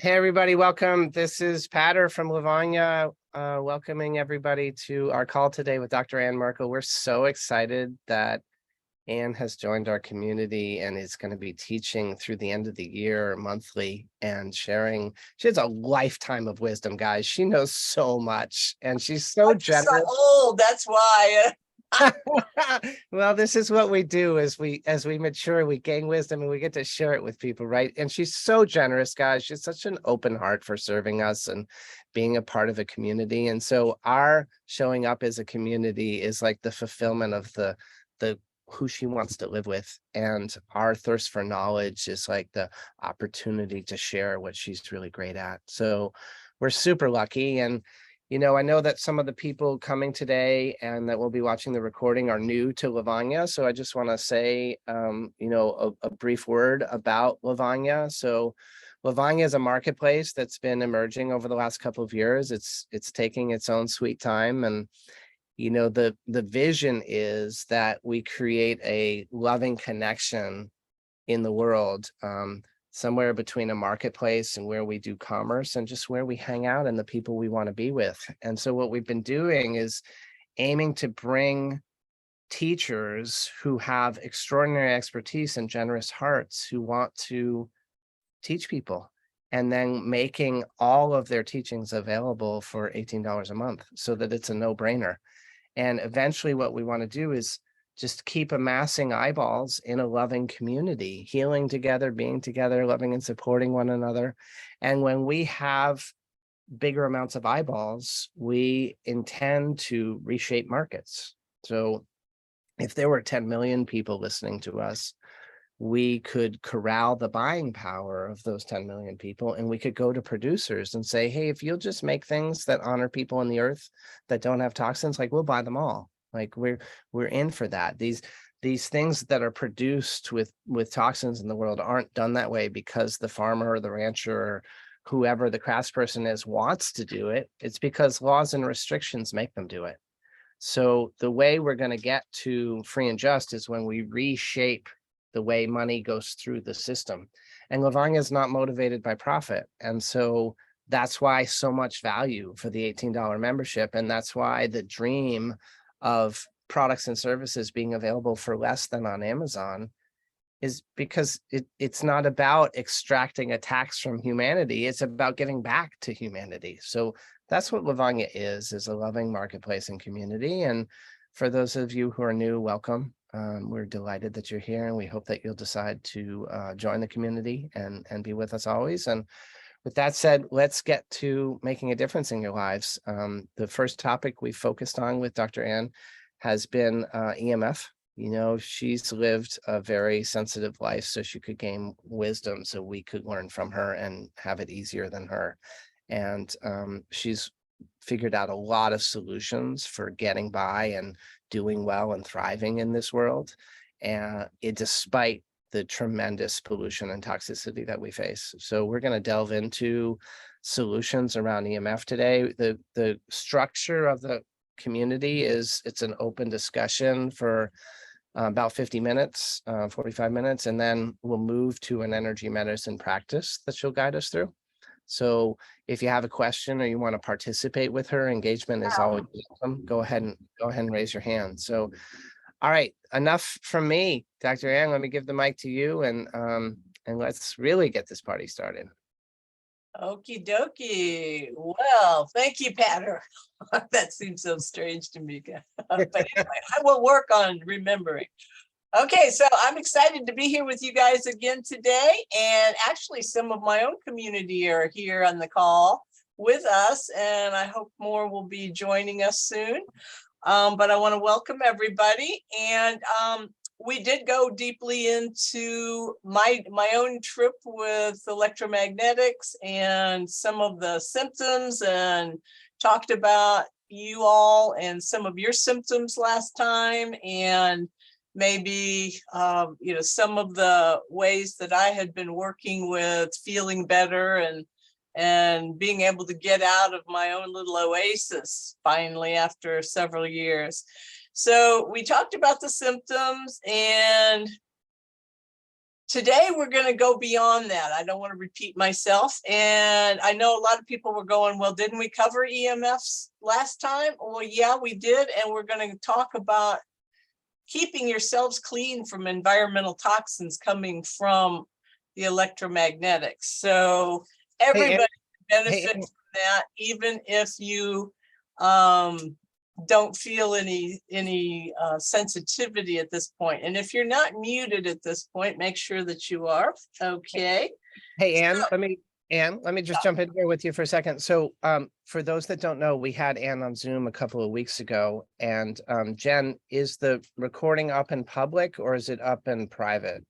Hey everybody, welcome. This is Patter from Lovonya, welcoming everybody to our call today with Dr. Ann Merkel. We're so excited that Ann has joined our community and is going to be teaching through the end of the year monthly and sharing. She has a lifetime of wisdom, guys. She knows so much and she's so generous. So old, that's why. Well, this is what we do as we mature, we gain wisdom and we get to share it with people, right? And she's so generous, guys. She's such an open heart for serving us and being a part of a community. And so our showing up as a community is like the fulfillment of the who she wants to live with. And our thirst for knowledge is like the opportunity to share what she's really great at. So we're super lucky. And I know that some of the people coming today and that will be watching the recording are new to Lovonya. So I just want to say, a brief word about Lovonya. So Lovonya is a marketplace that's been emerging over the last couple of years. It's taking its own sweet time. And, the vision is that we create a loving connection in the world, somewhere between a marketplace and where we do commerce and just where we hang out and the people we want to be with. And so what we've been doing is aiming to bring teachers who have extraordinary expertise and generous hearts who want to teach people, and then making all of their teachings available for $18 a month so that it's a no-brainer. And eventually what we want to do is just keep amassing eyeballs in a loving community, healing together, being together, loving and supporting one another. And when we have bigger amounts of eyeballs, we intend to reshape markets. So if there were 10 million people listening to us, we could corral the buying power of those 10 million people, and we could go to producers and say, hey, if you'll just make things that honor people on the earth that don't have toxins, like we'll buy them all. Like we're in for that. These things that are produced with toxins in the world aren't done that way because the farmer or the rancher or whoever the craftsperson is wants to do it. It's because laws and restrictions make them do it. So the way we're going to get to free and just is when we reshape the way money goes through the system. And Lovonya is not motivated by profit. And so that's why so much value for the $18 membership. And that's why the dream of products and services being available for less than on Amazon is because it's not about extracting a tax from humanity. It's about giving back to humanity. So that's what Lovonya is a loving marketplace and community. And for those of you who are new, welcome. We're delighted that you're here, and we hope that you'll decide to join the community and be with us always. And with that said, let's get to making a difference in your lives. The first topic we focused on with Dr. Ann has been EMF. She's lived a very sensitive life, so she could gain wisdom so we could learn from her and have it easier than her. And she's figured out a lot of solutions for getting by and doing well and thriving in this world, and despite the tremendous pollution and toxicity that we face. So we're going to delve into solutions around EMF today. The structure of the community is it's an open discussion for about 50 minutes, 45 minutes, and then we'll move to an energy medicine practice that she'll guide us through. So if you have a question or you want to participate with her, engagement is always welcome. Go ahead and raise your hand. So, all right, enough from me, Dr. Ann. Let me give the mic to you, and let's really get this party started. Okie dokie. Well, thank you, Patter. That seems so strange to me. But anyway, I will work on remembering. Okay, so I'm excited to be here with you guys again today. And actually, some of my own community are here on the call with us, and I hope more will be joining us soon. But I want to welcome everybody. And we did go deeply into my own trip with electromagnetics and some of the symptoms, and talked about you all and some of your symptoms last time, and maybe some of the ways that I had been working with feeling better and being able to get out of my own little oasis finally after several years. So we talked about the symptoms, and today we're going to go beyond that. I don't want to repeat myself. And I know a lot of people were going, well, didn't we cover EMFs last time? Well, yeah, we did. And we're going to talk about keeping yourselves clean from environmental toxins coming from the electromagnetics. So everybody benefits from that, even if you don't feel any sensitivity at this point. And if you're not muted at this point, make sure that you are. Okay. Hey, Anne, let me just jump in here with you for a second. So for those that don't know, we had Anne on Zoom a couple of weeks ago. And Jen, is the recording up in public or is it up in private?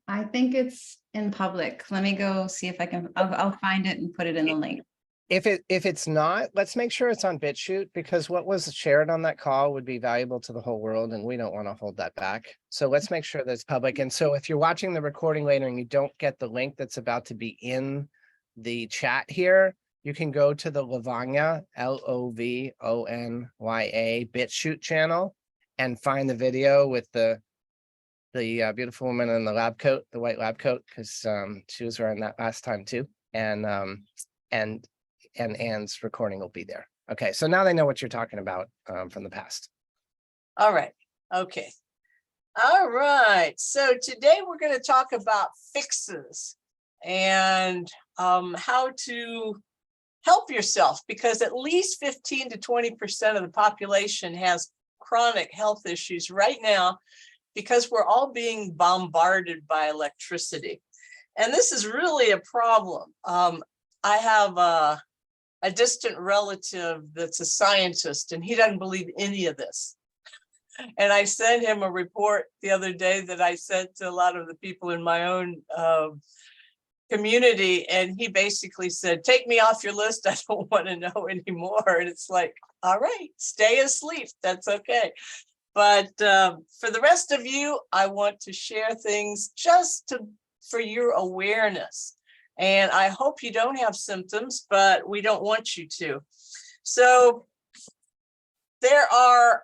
I think it's in public. Let me go see if I can, I'll find it and put it in the link. If it's not, let's make sure it's on BitChute, because what was shared on that call would be valuable to the whole world, and we don't want to hold that back. So let's make sure that it's public. And so if you're watching the recording later and you don't get the link that's about to be in the chat here, you can go to the Lovonya, Lovonya BitChute channel and find the video with the beautiful woman in the lab coat, the white lab coat, because she was wearing that last time too. And Anne's recording will be there. Okay, so now they know what you're talking about from the past. All right. Okay. All right. So today we're going to talk about fixes and how to help yourself, because at least 15 to 20% of the population has chronic health issues right now because we're all being bombarded by electricity. And this is really a problem. I have a distant relative that's a scientist, and he doesn't believe any of this. And I sent him a report the other day that I sent to a lot of the people in my own community. And he basically said, take me off your list. I don't want to know anymore. And it's like, all right, stay asleep. That's okay. But for the rest of you, I want to share things just for your awareness. And I hope you don't have symptoms, but we don't want you to. So there are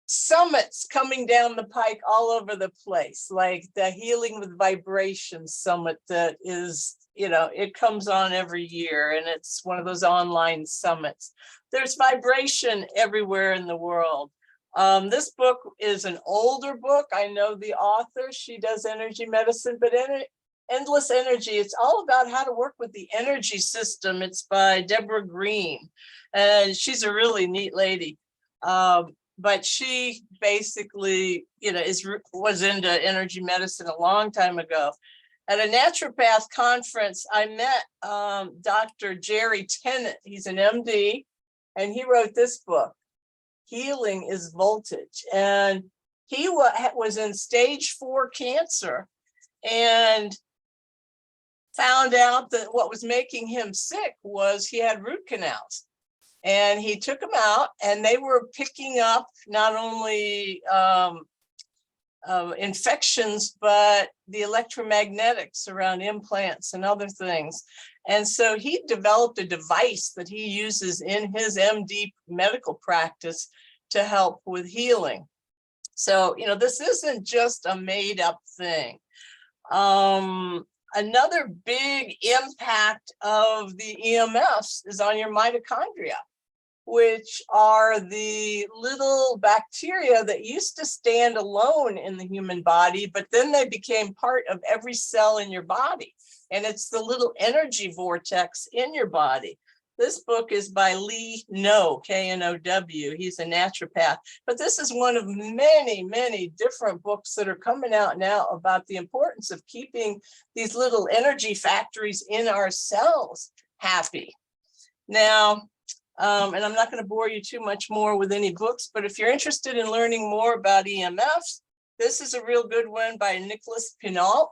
summits coming down the pike all over the place, like the Healing with Vibration Summit that is, it comes on every year, and it's one of those online summits. There's vibration everywhere in the world. This book is an older book. I know the author, she does energy medicine, but Endless Energy, it's all about how to work with the energy system. It's by Deborah Green, and she's a really neat lady. But she basically, was into energy medicine a long time ago. At a naturopath conference, I met Dr. Jerry Tennant. He's an MD, and he wrote this book, Healing is Voltage. And he was in stage 4 cancer and found out that what was making him sick was he had root canals. And he took them out, and they were picking up not only infections, but the electromagnetics around implants and other things. And so he developed a device that he uses in his MD medical practice to help with healing. So, this isn't just a made up thing. Another big impact of the EMFs is on your mitochondria, which are the little bacteria that used to stand alone in the human body, but then they became part of every cell in your body. And it's the little energy vortex in your body. This book is by Lee Know, K-N-O-W. He's a naturopath. But this is one of many, many different books that are coming out now about the importance of keeping these little energy factories in our cells happy. Now, and I'm not going to bore you too much more with any books, but if you're interested in learning more about EMFs, this is a real good one by Nicholas Pinault.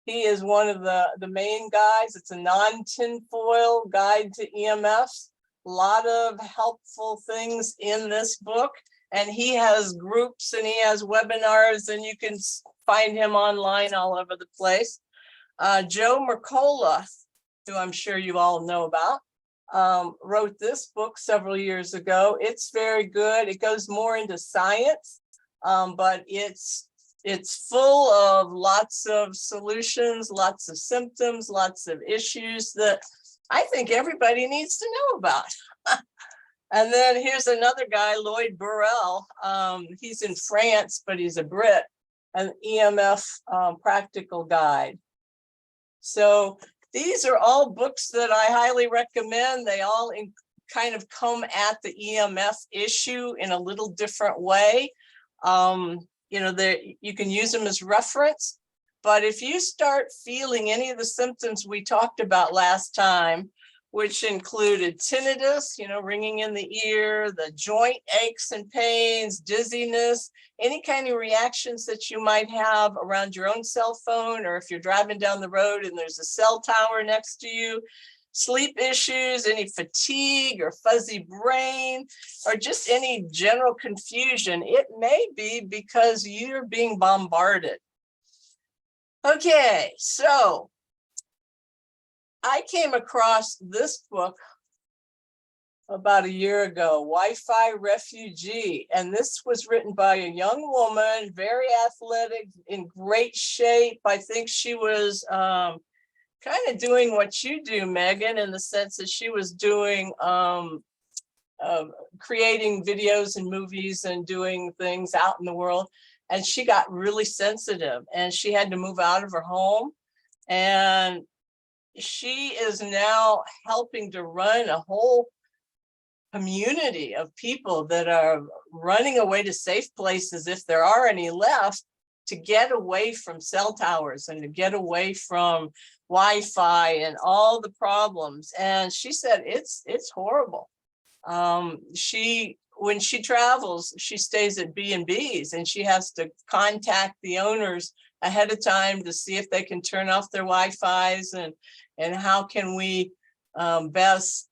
He is one of the main guys. It's a non-tinfoil guide to EMFs. A lot of helpful things in this book. And he has groups and he has webinars, and you can find him online all over the place. Joe Mercola, who I'm sure you all know about, wrote this book several years ago. It's very good. It goes more into science. but it's full of lots of solutions, lots of symptoms, lots of issues that I think everybody needs to know about. And then here's another guy, Lloyd Burrell. He's in France, but he's a Brit, an EMF practical guide. So these are all books that I highly recommend. They all kind of come at the EMF issue in a little different way. You know, you can use them as reference, but if you start feeling any of the symptoms we talked about last time, which included tinnitus, you know, ringing in the ear, the joint aches and pains, dizziness, any kind of reactions that you might have around your own cell phone, or if you're driving down the road and there's a cell tower next to you, sleep issues, any fatigue or fuzzy brain, or just any general confusion, it may be because you're being bombarded. Okay, so I came across this book about a year ago, Wi-Fi Refugee, and this was written by a young woman, very athletic, in great shape. I think she was kind of doing what you do, Megan, in the sense that she was doing creating videos and movies and doing things out in the world. And she got really sensitive and she had to move out of her home. And she is now helping to run a whole community of people that are running away to safe places, if there are any left, to get away from cell towers and to get away from Wi-Fi and all the problems. And she said it's horrible. When she travels, she stays at B&Bs and she has to contact the owners ahead of time to see if they can turn off their Wi-Fis and how can we best,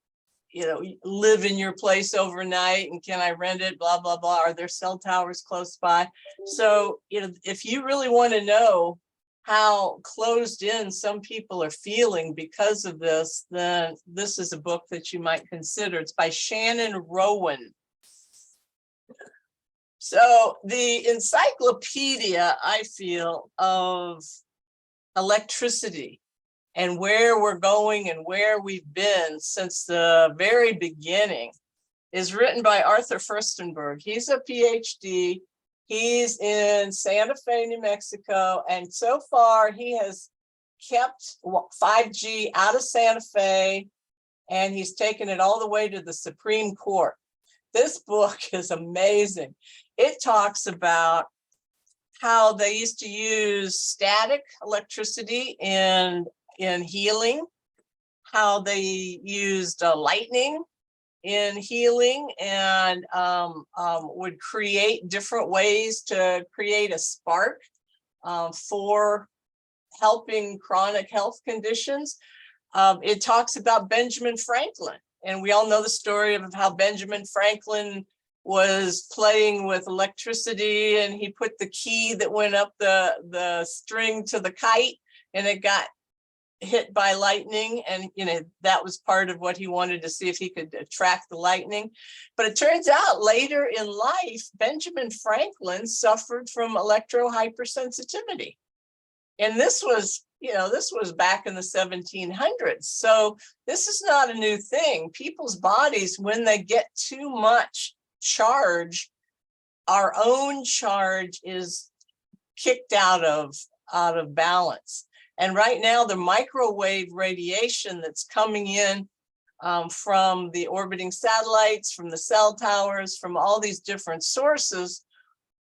you know, live in your place overnight, and can I rent it, blah, blah, blah. Are there cell towers close by? So, you know, if you really want to know how closed in some people are feeling because of this, then this is a book that you might consider. It's by Shannon Rowan. So the encyclopedia, I feel, of electricity and where we're going and where we've been since the very beginning is written by Arthur Furstenberg. He's a PhD. He's in Santa Fe, New Mexico. And so far he has kept 5G out of Santa Fe, and he's taken it all the way to the Supreme Court. This book is amazing. It talks about how they used to use static electricity in healing, how they used lightning in healing, and would create different ways to create a spark for helping chronic health conditions. It talks about Benjamin Franklin, and we all know the story of how Benjamin Franklin was playing with electricity, and he put the key that went up the string to the kite, and it got hit by lightning. And you know, that was part of what he wanted to see if he could attract the lightning. But it turns out later in life, Benjamin Franklin suffered from electro-hypersensitivity. And this was, you know, this was back in the 1700s. So this is not a new thing. People's bodies, when they get too much charge, our own charge is kicked out of balance. And right now, the microwave radiation that's coming in from the orbiting satellites, from the cell towers, from all these different sources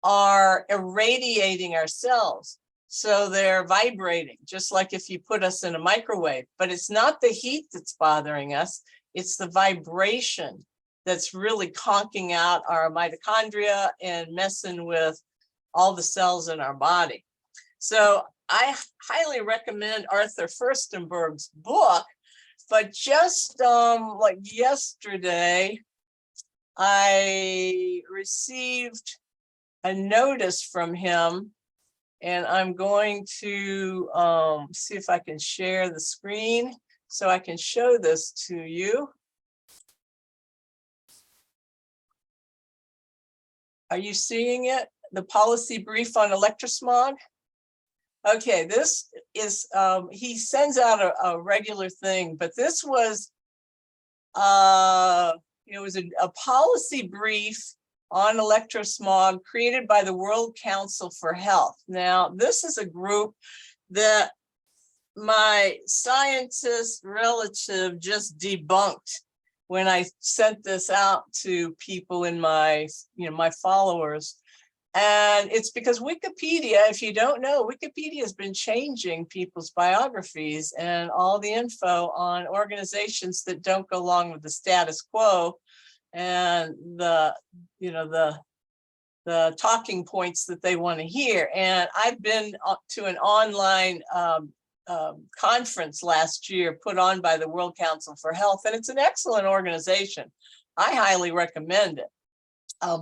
are irradiating our cells. So they're vibrating, just like if you put us in a microwave. But it's not the heat that's bothering us, it's the vibration that's really conking out our mitochondria and messing with all the cells in our body. So I highly recommend Arthur Furstenberg's book, but just like yesterday, I received a notice from him, and I'm going to see if I can share the screen so I can show this to you. Are you seeing it? the policy brief on electrosmog. Okay, this is, he sends out a regular thing, but this was, it was a policy brief on electrosmog created by the World Council for Health. Now, this is a group that my scientist relative just debunked when I sent this out to people in my, my followers. And it's because Wikipedia, if you don't know, Wikipedia has been changing people's biographies and all the info on organizations that don't go along with the status quo and the talking points that they want to hear. And I've been to an online conference last year put on by the World Council for Health, and it's an excellent organization. I highly recommend it.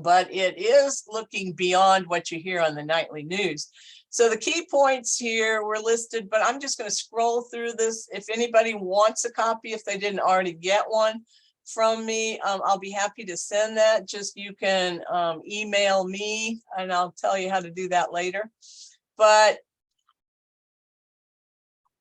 But it is looking beyond what you hear on the nightly news. So the key points here were listed, but I'm just going to scroll through this. If anybody wants a copy, if they didn't already get one from me, I'll be happy to send that. Just you can email me and I'll tell you how to do that later. But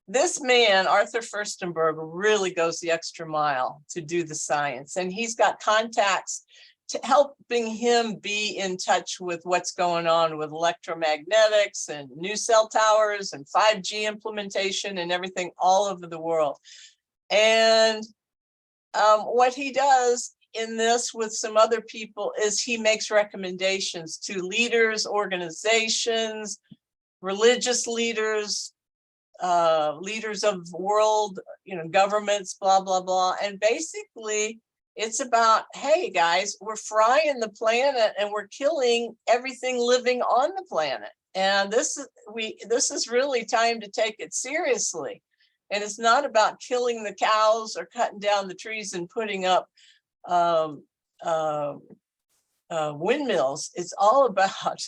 this man, Arthur Furstenberg, really goes the extra mile to do the science, and he's got contacts to helping him be in touch with what's going on with electromagnetics and new cell towers and 5G implementation and everything all over the world. And what he does in this with some other people is he makes recommendations to leaders, organizations, religious leaders, leaders of world, governments, blah, blah, blah. And basically, it's about, hey guys, we're frying the planet and we're killing everything living on the planet. And this is really time to take it seriously. And it's not about killing the cows or cutting down the trees and putting up windmills. It's all about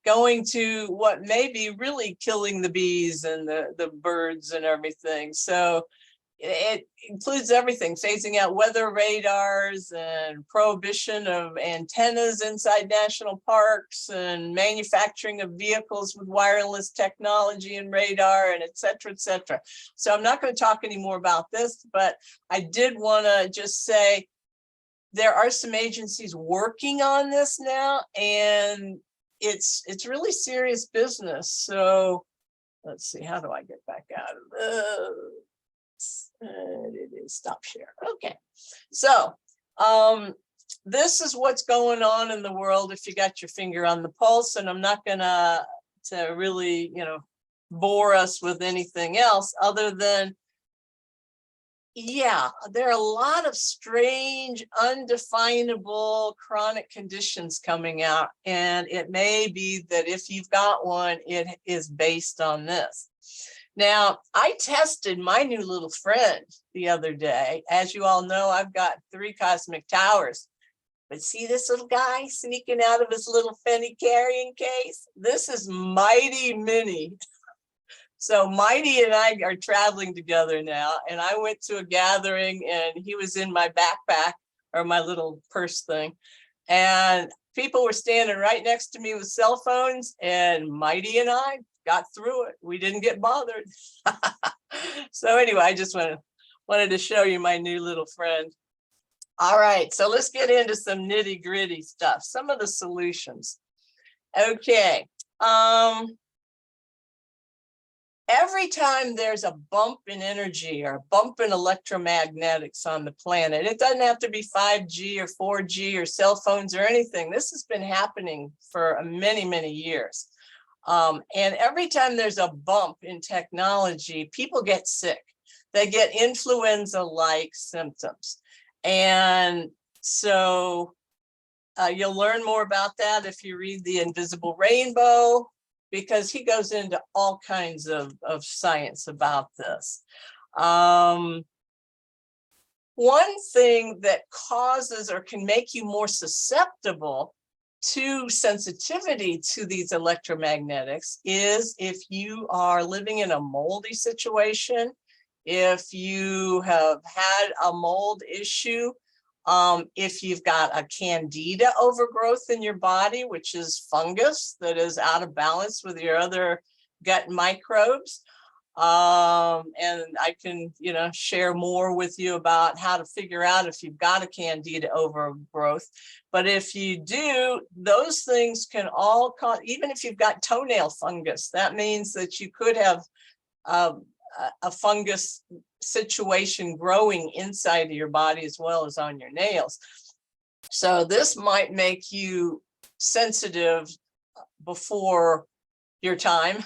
going to what may be really killing the bees and the birds and everything. So it includes everything, phasing out weather radars and prohibition of antennas inside national parks and manufacturing of vehicles with wireless technology and radar, and et cetera, et cetera. So I'm not going to talk any more about this, but I did want to just say there are some agencies working on this now, and it's really serious business. So let's see, how do I get back out of this? It is stop share. Okay, so this is what's going on in the world if you got your finger on the pulse, and I'm not gonna really bore us with anything else other than, yeah, there are a lot of strange, undefinable chronic conditions coming out, and it may be that if you've got one, it is based on this. Now, I tested my new little friend the other day. As you all know, I've got 3 cosmic towers. But see this little guy sneaking out of his little Fenny carrying case? This is Mighty Mini. So Mighty and I are traveling together now. And I went to a gathering and he was in my backpack or my little purse thing. And people were standing right next to me with cell phones, and Mighty and I got through it. We didn't get bothered. So anyway, I just wanted to show you my new little friend. All right, so let's get into some nitty gritty stuff, some of the solutions. Okay. Every time there's a bump in energy or a bump in electromagnetics on the planet, it doesn't have to be 5G or 4G or cell phones or anything. This has been happening for many, many years. And every time there's a bump in technology, people get sick. They get influenza-like symptoms. And so you'll learn more about that if you read The Invisible Rainbow, because he goes into all kinds of science about this. One thing that causes or can make you more susceptible to sensitivity to these electromagnetics is if you are living in a moldy situation, if you have had a mold issue, If you've got a candida overgrowth in your body, which is fungus that is out of balance with your other gut microbes, and I can, share more with you about how to figure out if you've got a candida overgrowth. But if you do, those things can all cause, even if you've got toenail fungus, that means that you could have a fungus situation growing inside of your body as well as on your nails. So this might make you sensitive before your time,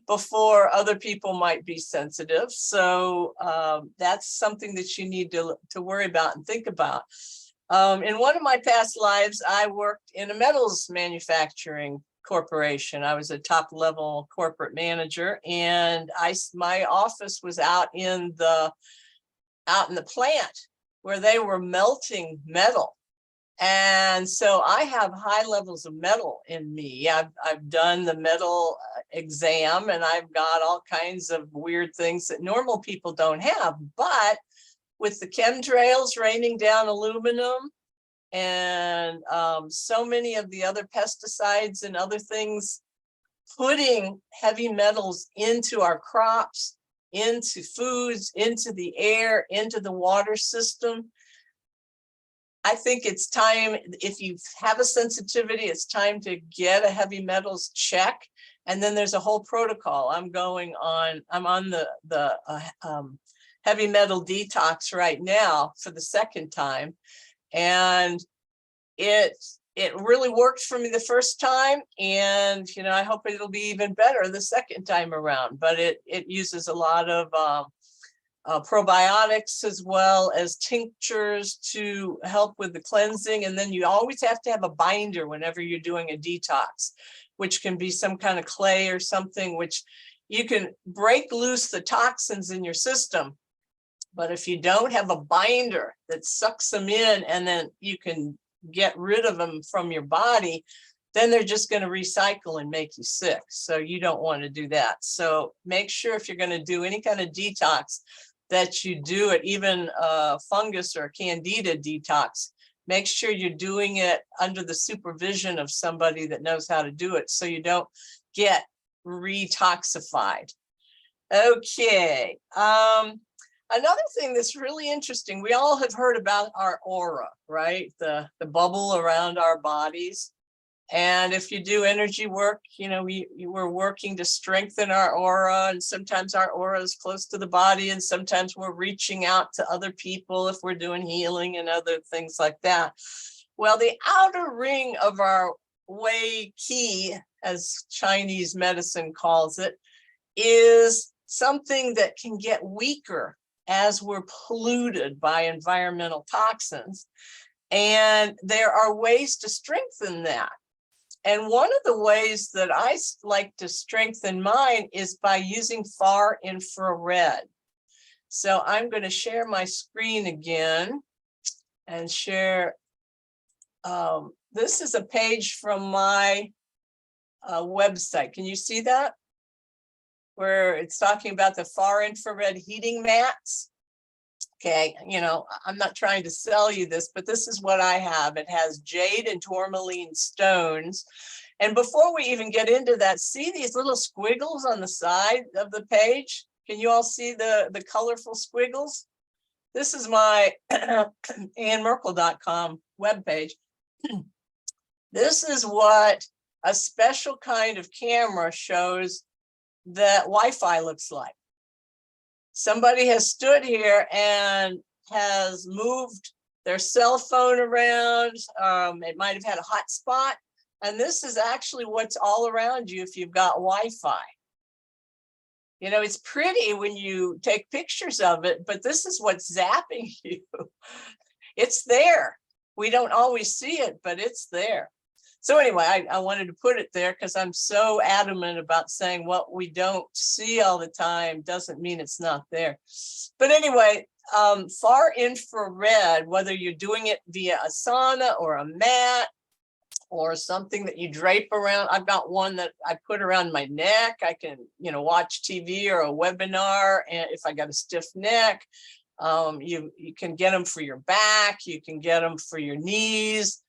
before other people might be sensitive. So that's something that you need to worry about and think about. In one of my past lives, I worked in a metals manufacturing corporation. I was a top level corporate manager, and my office was out in the plant where they were melting metal. And so I have high levels of metal in me. I've done the metal exam, and I've got all kinds of weird things that normal people don't have. But with the chemtrails raining down aluminum and so many of the other pesticides and other things putting heavy metals into our crops, into foods, into the air, into the water system, I think it's time, if you have a sensitivity, it's time to get a heavy metals check. And then there's a whole protocol. I'm on the heavy metal detox right now for the second time. And it really worked for me the first time. And, I hope it'll be even better the second time around. But it uses a lot of probiotics as well as tinctures to help with the cleansing. And then you always have to have a binder whenever you're doing a detox, which can be some kind of clay or something, which you can break loose the toxins in your system. But if you don't have a binder that sucks them in and then you can get rid of them from your body, then they're just going to recycle and make you sick. So you don't want to do that. So make sure if you're going to do any kind of detox that you do it, even fungus or candida detox, make sure you're doing it under the supervision of somebody that knows how to do it so you don't get retoxified. Okay. Another thing that's really interesting, we all have heard about our aura, right? The bubble around our bodies. And if you do energy work, we're working to strengthen our aura, and sometimes our aura is close to the body, and sometimes we're reaching out to other people if we're doing healing and other things like that. Well, the outer ring of our Wei Qi, as Chinese medicine calls it, is something that can get weaker as we're polluted by environmental toxins. And there are ways to strengthen that. And one of the ways that I like to strengthen mine is by using far infrared. So I'm going to share my screen again and share. This is a page from my website. Can you see that? Where it's talking about the far infrared heating mats. Okay, I'm not trying to sell you this, but this is what I have. It has jade and tourmaline stones. And before we even get into that, see these little squiggles on the side of the page? Can you all see the colorful squiggles? This is my AnnMerkel.com webpage. This is what a special kind of camera shows that Wi-Fi looks like. Somebody has stood here and has moved their cell phone around. It might have had a hotspot. And this is actually what's all around you if you've got Wi-Fi. It's pretty when you take pictures of it, but this is what's zapping you. It's there. We don't always see it, but it's there. So anyway, I wanted to put it there because I'm so adamant about saying what we don't see all the time doesn't mean it's not there. But anyway, far infrared, whether you're doing it via a sauna or a mat or something that you drape around. I've got one that I put around my neck. I can, watch TV or a webinar, and if I got a stiff neck, You can get them for your back, you can get them for your knees.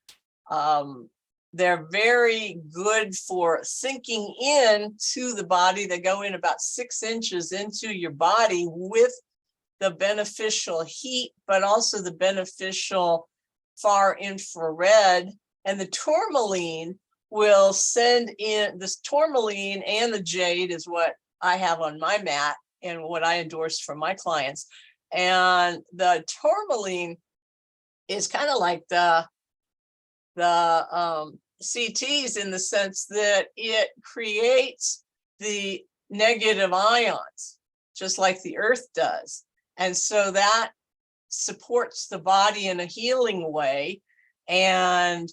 They're very good for sinking in to the body. They go in about 6 inches into your body with the beneficial heat, but also the beneficial far infrared. And the tourmaline will send in, this tourmaline and the jade is what I have on my mat and what I endorse for my clients. And the tourmaline is kind of like the CTs in the sense that it creates the negative ions, just like the earth does. And so that supports the body in a healing way. And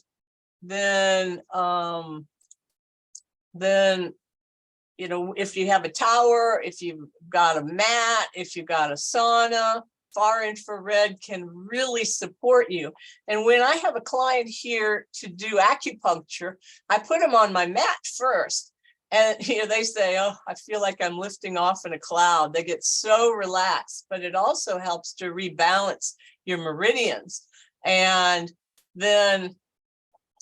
then, you know, if you have a tower, if you've got a mat, if you've got a sauna, far infrared can really support you. And when I have a client here to do acupuncture, I put them on my mat first. And you know, they say, oh, I feel like I'm lifting off in a cloud. They get so relaxed, but it also helps to rebalance your meridians. And then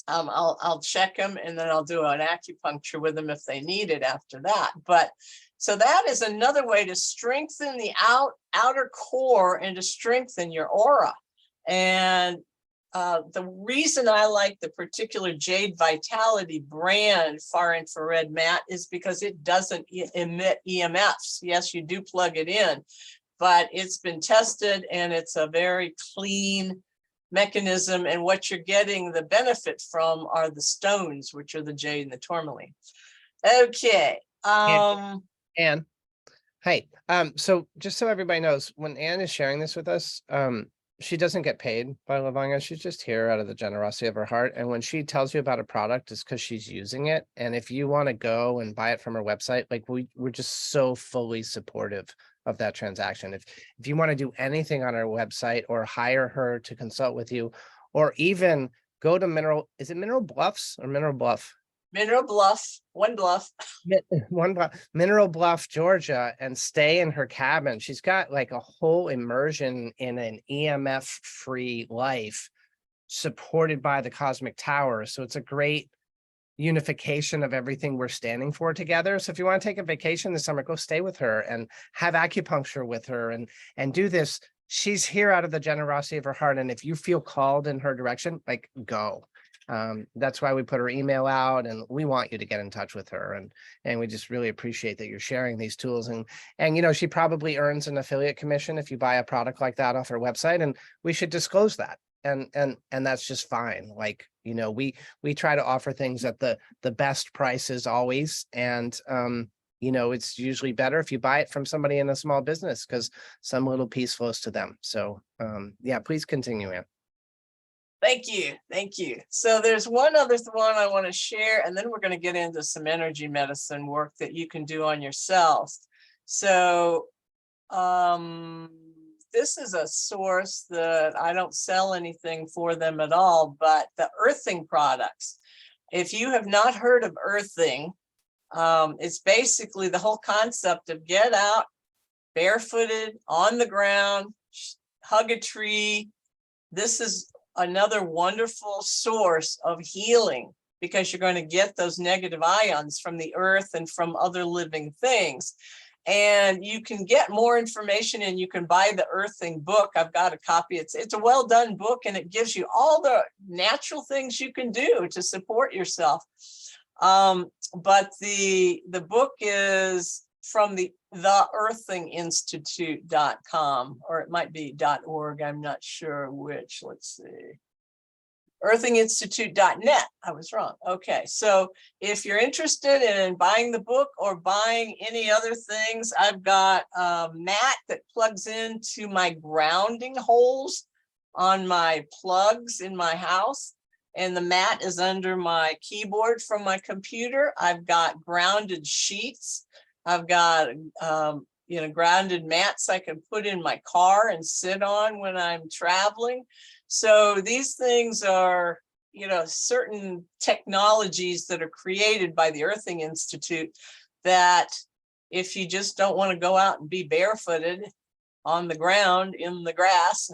I'll check them, and then I'll do an acupuncture with them if they need it after that. But so that is another way to strengthen the outer core and to strengthen your aura. And the reason I like the particular Jade Vitality brand far infrared mat is because it doesn't emit EMFs. Yes, you do plug it in, but it's been tested and it's a very clean mechanism. And what you're getting the benefit from are the stones, which are the jade and the tourmaline. Okay. Anne, hey, so just so everybody knows, when Anne is sharing this with us, she doesn't get paid by Lovonya. She's just here out of the generosity of her heart. And when she tells you about a product, it's because she's using it. And if you want to go and buy it from her website, like we're just so fully supportive of that transaction. If you want to do anything on our website or hire her to consult with you, or even go to Mineral Bluffs or Mineral Bluff? Mineral Bluff, one bluff. Mineral Bluff, Georgia, and stay in her cabin. She's got like a whole immersion in an EMF-free life supported by the Cosmic Tower. So it's a great unification of everything we're standing for together. So if you want to take a vacation this summer, go stay with her and have acupuncture with her and do this. She's here out of the generosity of her heart. And if you feel called in her direction, like go. That's why we put her email out, and we want you to get in touch with her. And we just really appreciate that you're sharing these tools. And you know, she probably earns an affiliate commission if you buy a product like that off her website, and we should disclose that. And that's just fine. Like, you know, we try to offer things at the best prices always. And you know, it's usually better if you buy it from somebody in a small business because some little piece flows to them. So yeah, please continue, Ann. Thank you. Thank you. So there's one other one I want to share, and then we're going to get into some energy medicine work that you can do on yourself. So this is a source that I don't sell anything for them at all, but the earthing products. If you have not heard of earthing, it's basically the whole concept of get out barefooted on the ground, hug a tree. This is another wonderful source of healing because you're going to get those negative ions from the earth and from other living things. And you can get more information, and you can buy the earthing book. I've got a copy. It's a well done book, and it gives you all the natural things you can do to support yourself. But the book is from the earthinginstitute.com, or it might be .org. I'm not sure which. Let's see. earthinginstitute.net. I was wrong. Okay. So if you're interested in buying the book or buying any other things, I've got a mat that plugs into my grounding holes on my plugs in my house. And the mat is under my keyboard from my computer. I've got grounded sheets. I've got, you know, grounded mats I can put in my car and sit on when I'm traveling. So these things are, you know, certain technologies that are created by the Earthing Institute that if you just don't want to go out and be barefooted, on the ground in the grass.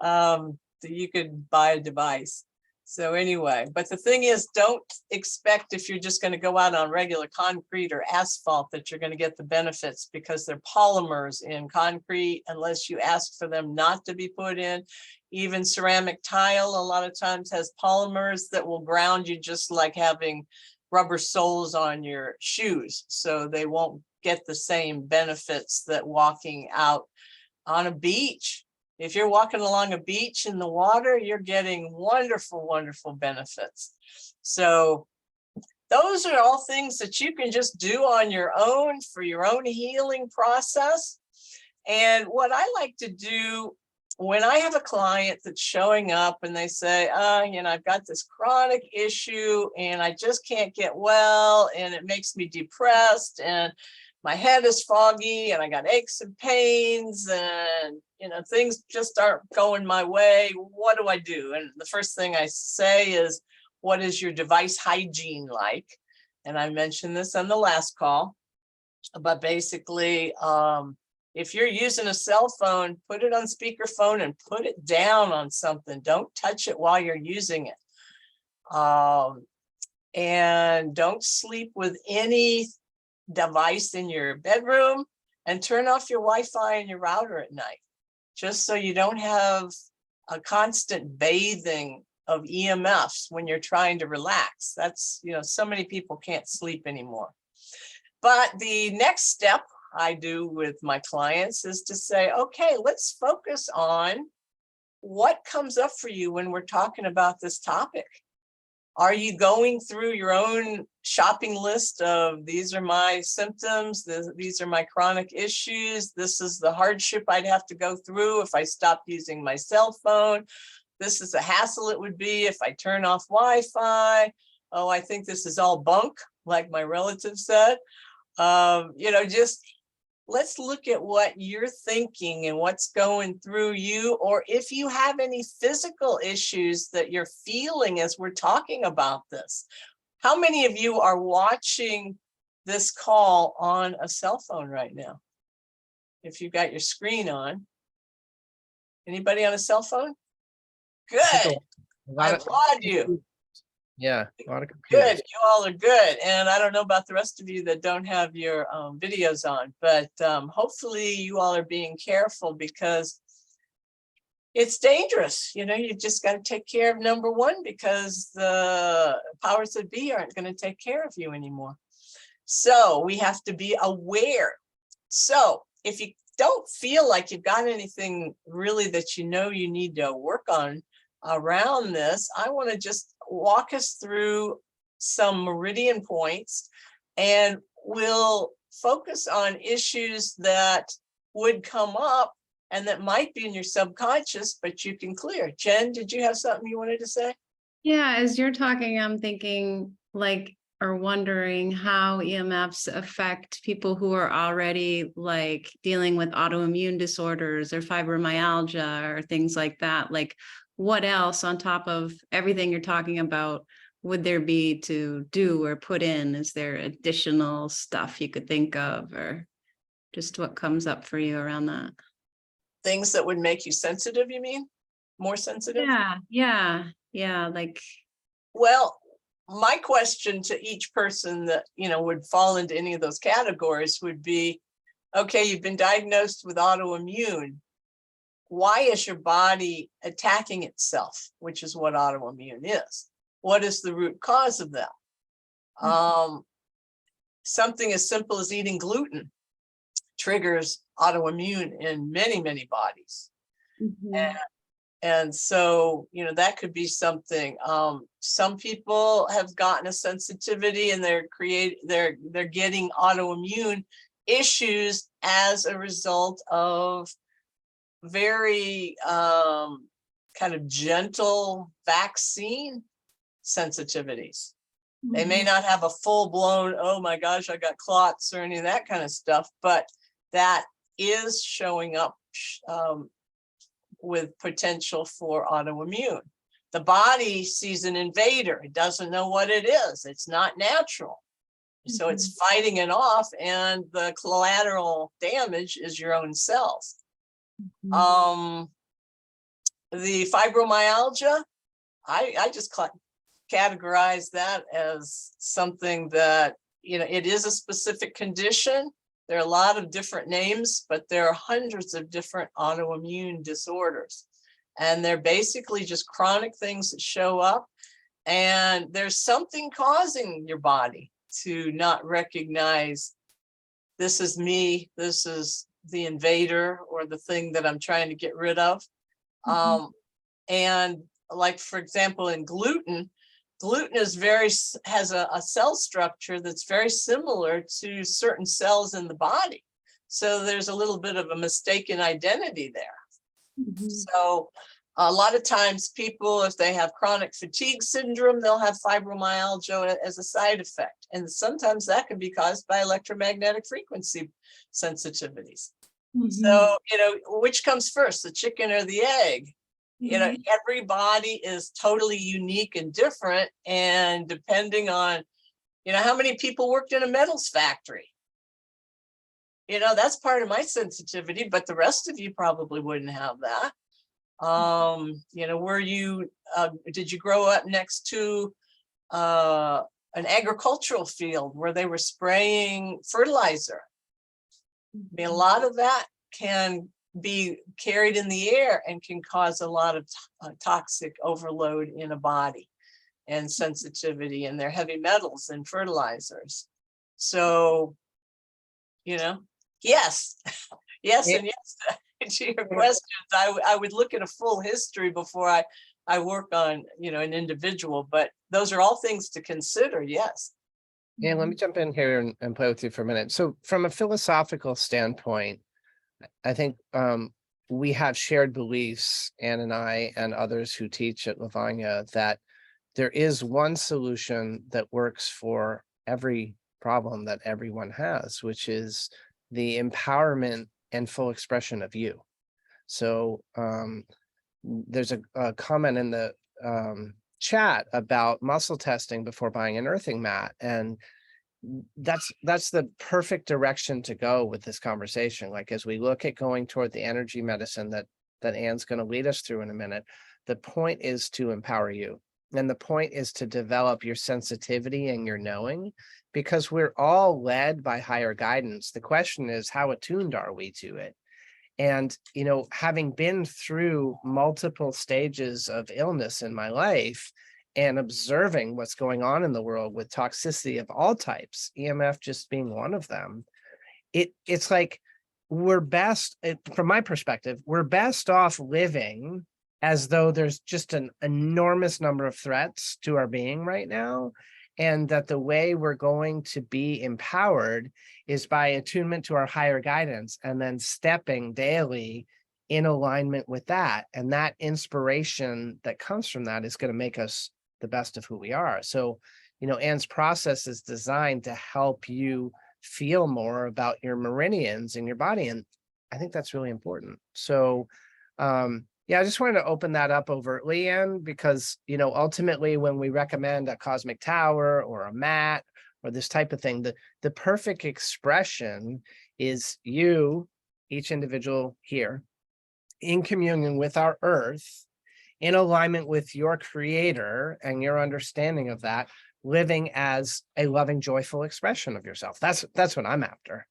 So you could buy a device. So anyway, but the thing is, don't expect if you're just going to go out on regular concrete or asphalt that you're going to get the benefits, because they're polymers in concrete unless you ask for them not to be put in. Even ceramic tile a lot of times has polymers that will ground you, just like having rubber soles on your shoes. So they won't get the same benefits that walking out on a beach. If you're walking along a beach in the water, you're getting wonderful, wonderful benefits. So those are all things that you can just do on your own for your own healing process. And what I like to do when I have a client that's showing up and they say, you know, I've got this chronic issue and I just can't get well, and it makes me depressed, and my head is foggy, and I got aches and pains, and, you know, things just aren't going my way. What do I do? And the first thing I say is, what is your device hygiene like? And I mentioned this on the last call, but basically, if you're using a cell phone, put it on speakerphone and put it down on something. Don't touch it while you're using it. And don't sleep with any device in your bedroom, and turn off your Wi-Fi and your router at night, just so you don't have a constant bathing of EMFs when you're trying to relax. That's, you know, so many people can't sleep anymore. But the next step I do with my clients is to say, okay, let's focus on what comes up for you when we're talking about this topic. Are you going through your own shopping list of, these are my symptoms, these are my chronic issues, this is the hardship I'd have to go through if I stopped using my cell phone, this is the hassle it would be if I turn off Wi-Fi, oh, I think this is all bunk, like my relative said. You know, just let's look at what you're thinking and what's going through you, or if you have any physical issues that you're feeling as we're talking about this. How many of you are watching this call on a cell phone right now? If you've got your screen on. Anybody on a cell phone? Good. I applaud you. Yeah, a lot of computers. Good, you all are good. And I don't know about the rest of you that don't have your videos on, but hopefully you all are being careful, because it's dangerous. You know, you just got to take care of number one, because the powers that be aren't going to take care of you anymore. So we have to be aware. So if you don't feel like you've got anything really that you know you need to work on around this, I want to just walk us through some meridian points, and we'll focus on issues that would come up and that might be in your subconscious, but you can clear. Jen, did you have something you wanted to say? Yeah, as you're talking, I'm thinking like, or wondering how EMFs affect people who are already like dealing with autoimmune disorders or fibromyalgia or things like that. Like, what else on top of everything you're talking about would there be to do or put in? Is there additional stuff you could think of, or just what comes up for you around that? Things that would make you sensitive, you mean? More sensitive? Yeah. Like, well, my question to each person that, you know, would fall into any of those categories would be, okay, you've been diagnosed with autoimmune. Why is your body attacking itself, which is what autoimmune is? What is the root cause of that? Something as simple as eating gluten triggers autoimmune in many, many bodies. And so, you know, that could be something. Some people have gotten a sensitivity and they're getting autoimmune issues as a result of very kind of gentle vaccine sensitivities. They may not have a full-blown, oh my gosh, I got clots or any of that kind of stuff, but that is showing up with potential for autoimmune. The body sees an invader. It doesn't know what it is. It's not natural. So it's fighting it off, and the collateral damage is your own cells. The fibromyalgia, I just categorize that as something that, it is a specific condition. There are a lot of different names, but there are hundreds of different autoimmune disorders. And they're basically just chronic things that show up. And there's something causing your body to not recognize, this is me, this is the invader or the thing that I'm trying to get rid of. And like, for example, in gluten is has a cell structure that's very similar to certain cells in the body. So there's a little bit of a mistaken identity there. So a lot of times people, if they have chronic fatigue syndrome, they'll have fibromyalgia as a side effect. And sometimes that can be caused by electromagnetic frequency sensitivities. So, which comes first, the chicken or the egg? Everybody is totally unique and different. And depending on, how many people worked in a metals factory, that's part of my sensitivity, but the rest of you probably wouldn't have that. Did you grow up next to an agricultural field where they were spraying fertilizer? I mean, a lot of that can be carried in the air and can cause a lot of toxic overload in a body and sensitivity, and their heavy metals and fertilizers. So, yes, yes, and yes to your questions. I would look at a full history before I work on, an individual, but those are all things to consider. Yes. Yeah, let me jump in here and play with you for a minute. So from a philosophical standpoint, I think we have shared beliefs, Ann and I and others who teach at Lovonya, that there is one solution that works for every problem that everyone has, which is the empowerment and full expression of you. So there's a comment in the chat about muscle testing before buying an earthing mat, and that's the perfect direction to go with this conversation. Like, as we look at going toward the energy medicine that Ann's going to lead us through in a minute, the point is to empower you, and the point is to develop your sensitivity and your knowing, because we're all led by higher guidance. The question is, how attuned are we to it? And, having been through multiple stages of illness in my life and observing what's going on in the world with toxicity of all types, EMF just being one of them, it's like from my perspective, we're best off living as though there's just an enormous number of threats to our being right now. And that the way we're going to be empowered is by attunement to our higher guidance, and then stepping daily in alignment with that. And that inspiration that comes from that is going to make us the best of who we are. So, Ann's process is designed to help you feel more about your meridians in your body. And I think that's really important. So, yeah, I just wanted to open that up overtly, Ann, because, ultimately when we recommend a cosmic tower or a mat or this type of thing, the perfect expression is you, each individual here, in communion with our earth, in alignment with your creator and your understanding of that, living as a loving, joyful expression of yourself. That's what I'm after.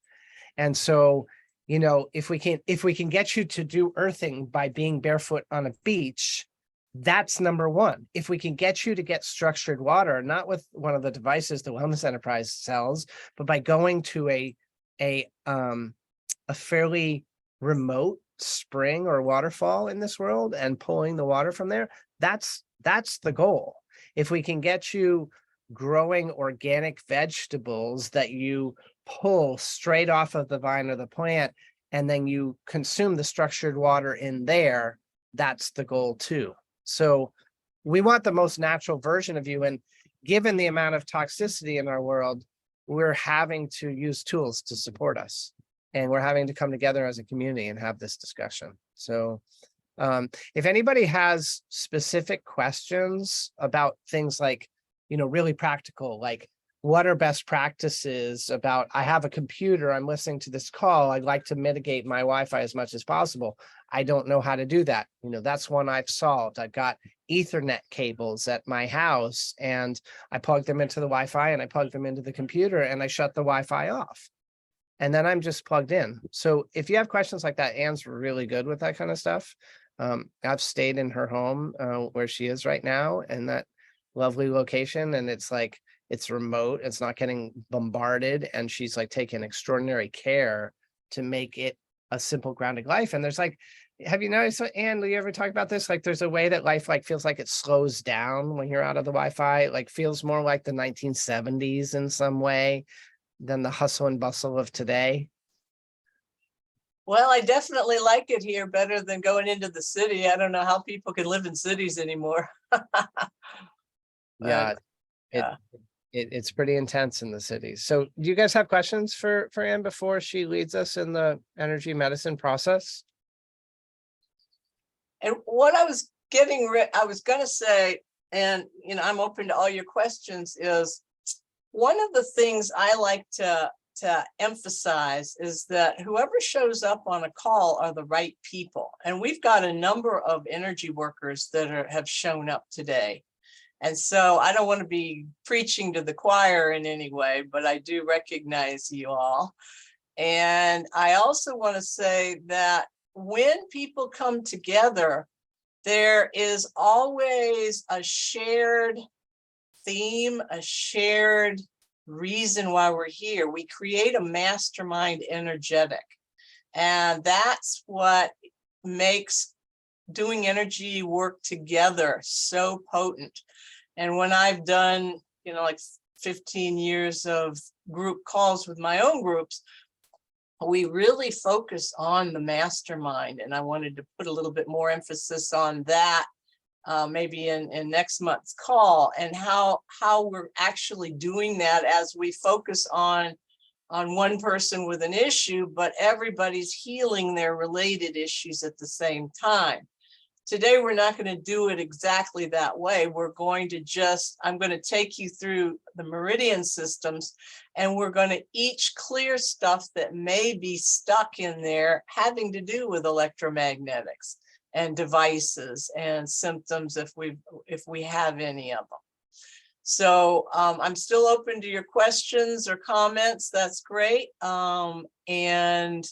And so, if we can get you to do earthing by being barefoot on a beach, that's number one. If we can get you to get structured water, not with one of the devices the Wellness Enterprise sells, but by going to a fairly remote spring or waterfall in this world and pulling the water from there, that's the goal. If we can get you growing organic vegetables that you pull straight off of the vine or the plant, and then you consume the structured water in there, that's the goal too. So we want the most natural version of you. And given the amount of toxicity in our world, we're having to use tools to support us. And we're having to come together as a community and have this discussion. So if anybody has specific questions about things like, really practical, like what are best practices about, I have a computer, I'm listening to this call, I'd like to mitigate my Wi-Fi as much as possible. I don't know how to do that. That's one I've solved. I've got Ethernet cables at my house, and I plug them into the Wi-Fi and I plug them into the computer and I shut the Wi-Fi off. And then I'm just plugged in. So if you have questions like that, Anne's really good with that kind of stuff. I've stayed in her home where she is right now, in that lovely location, and it's like, it's remote, it's not getting bombarded, and she's like taking extraordinary care to make it a simple grounded life. And there's like, have you noticed, Anne, do you ever talk about this? Like, there's a way that life like feels like it slows down when you're out of the Wi-Fi, like feels more like the 1970s in some way than the hustle and bustle of today. Well, I definitely like it here better than going into the city. I don't know how people can live in cities anymore. Yeah, yeah. It's pretty intense in the cities. So do you guys have questions for Anne before she leads us in the energy medicine process? And what I was I was going to say, and I'm open to all your questions, is one of the things I like to emphasize is that whoever shows up on a call are the right people. And we've got a number of energy workers that have shown up today. And so I don't want to be preaching to the choir in any way, but I do recognize you all. And I also want to say that when people come together, there is always a shared theme, a shared reason why we're here. We create a mastermind energetic. And that's what makes doing energy work together so potent. And when I've done, like 15 years of group calls with my own groups, we really focus on the mastermind. And I wanted to put a little bit more emphasis on that, maybe in next month's call, and how we're actually doing that as we focus on one person with an issue, but everybody's healing their related issues at the same time. Today, we're not going to do it exactly that way. We're going to I'm going to take you through the meridian systems, and we're going to each clear stuff that may be stuck in there having to do with electromagnetics and devices and symptoms if we have any of them. So I'm still open to your questions or comments. That's great. And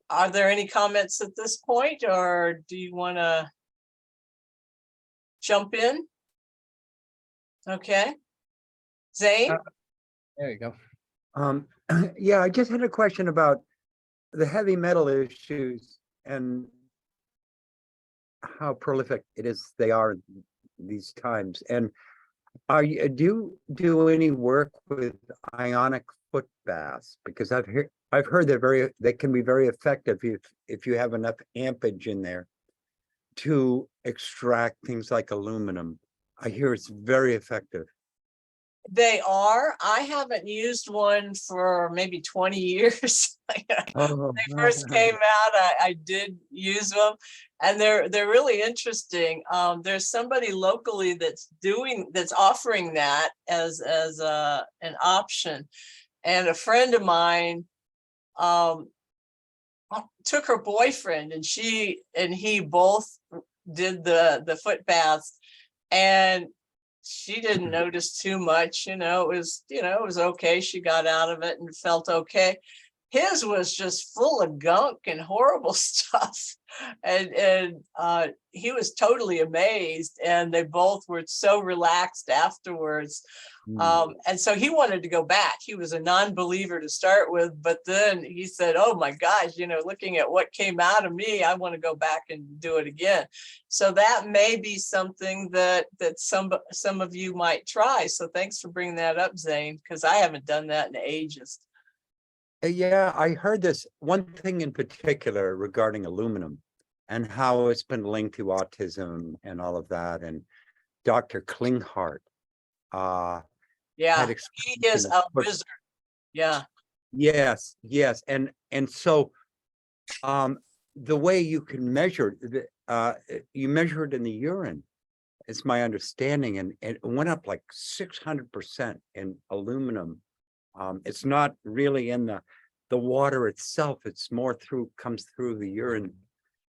are there any comments at this point, or do you want to jump in? Okay. Zane? There you go. Yeah, I just had a question about the heavy metal issues and how prolific they are these times. And do you do any work with ionic foot baths? Because I've heard they can be very effective if you have enough ampage in there to extract things like aluminum. I hear it's very effective. They are. I haven't used one for maybe 20 years. When they first came out, I did use them, and they're really interesting. There's somebody locally that's offering that as an option, and a friend of mine took her boyfriend, and he both did the foot baths, and she didn't notice too much. It was okay. She got out of it and felt okay. His was just full of gunk and horrible stuff. And he was totally amazed, and they both were so relaxed afterwards. And so he wanted to go back. He was a non-believer to start with, but then he said, oh my gosh, looking at what came out of me, I want to go back and do it again. So that may be something that some of you might try. So thanks for bringing that up, Zane, because I haven't done that in ages. Yeah, I heard this one thing in particular regarding aluminum and how it's been linked to autism and all of that. And Dr. Klinghardt, yeah, he is a wizard. Yeah. Yes. And so the way you can measure you measure it in the urine, it's my understanding, and it went up like 600% in aluminum. It's not really in the water itself. It's more comes through the urine.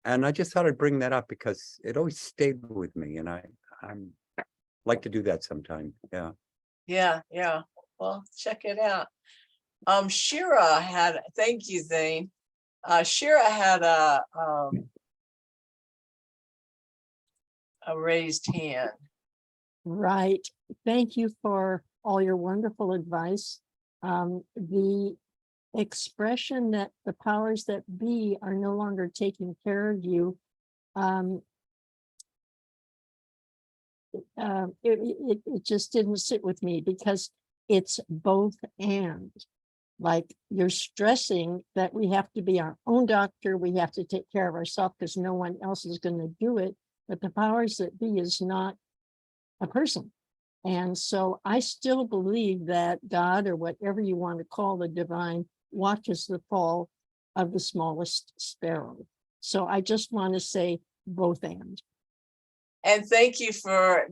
And I just thought I'd bring that up because it always stayed with me, and I'm like to do that sometime. Yeah. Yeah. Well, check it out. Shira had, thank you, Zane. Shira had a raised hand. Right. Thank you for all your wonderful advice. The expression that the powers that be are no longer taking care of you. It just didn't sit with me because it's both and. Like you're stressing that we have to be our own doctor, we have to take care of ourselves because no one else is going to do it. But the powers that be is not a person. And so I still believe that God, or whatever you want to call the divine, watches the fall of the smallest sparrow. So I just want to say both and. And thank you for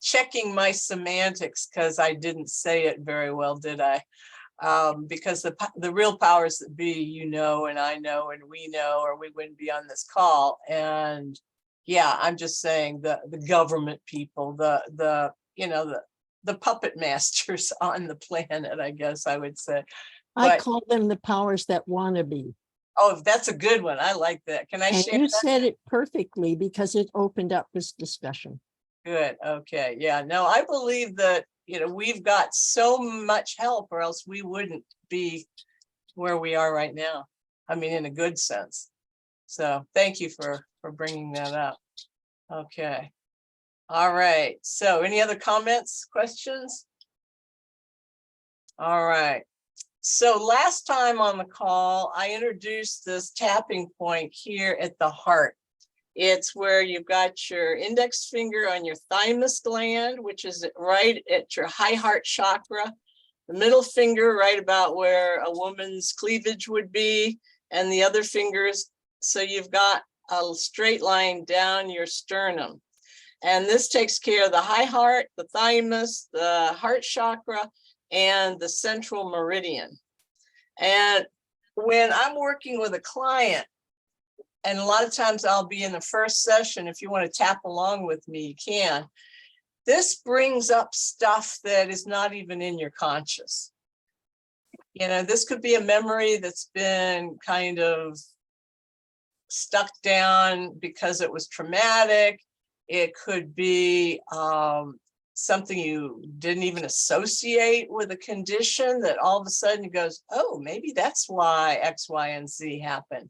checking my semantics, because I didn't say it very well, did I? Because the real powers that be, you know, and I know, and we know, or we wouldn't be on this call. And yeah, I'm just saying the government people, the puppet masters on the planet, I guess I would say. I call them the powers that want to be. Oh, that's a good one. I like that. Can I share you that? said it perfectly because it opened up this discussion. Good. Okay. Yeah. No, I believe that, we've got so much help, or else we wouldn't be where we are right now. I mean, in a good sense. So thank you for bringing that up. Okay. All right. So any other comments, questions? All right. So last time on the call, I introduced this tapping point here at the heart. It's where you've got your index finger on your thymus gland, which is right at your high heart chakra, the middle finger right about where a woman's cleavage would be, and the other fingers. So you've got a straight line down your sternum. And this takes care of the high heart, the thymus, the heart chakra, and the central meridian. And when I'm working with a client, and a lot of times I'll be in the first session, if you want to tap along with me, you can. This brings up stuff that is not even in your conscious. This could be a memory that's been kind of stuck down because it was traumatic. It could be something you didn't even associate with a condition that all of a sudden it goes, oh, maybe that's why X, Y, and Z happened.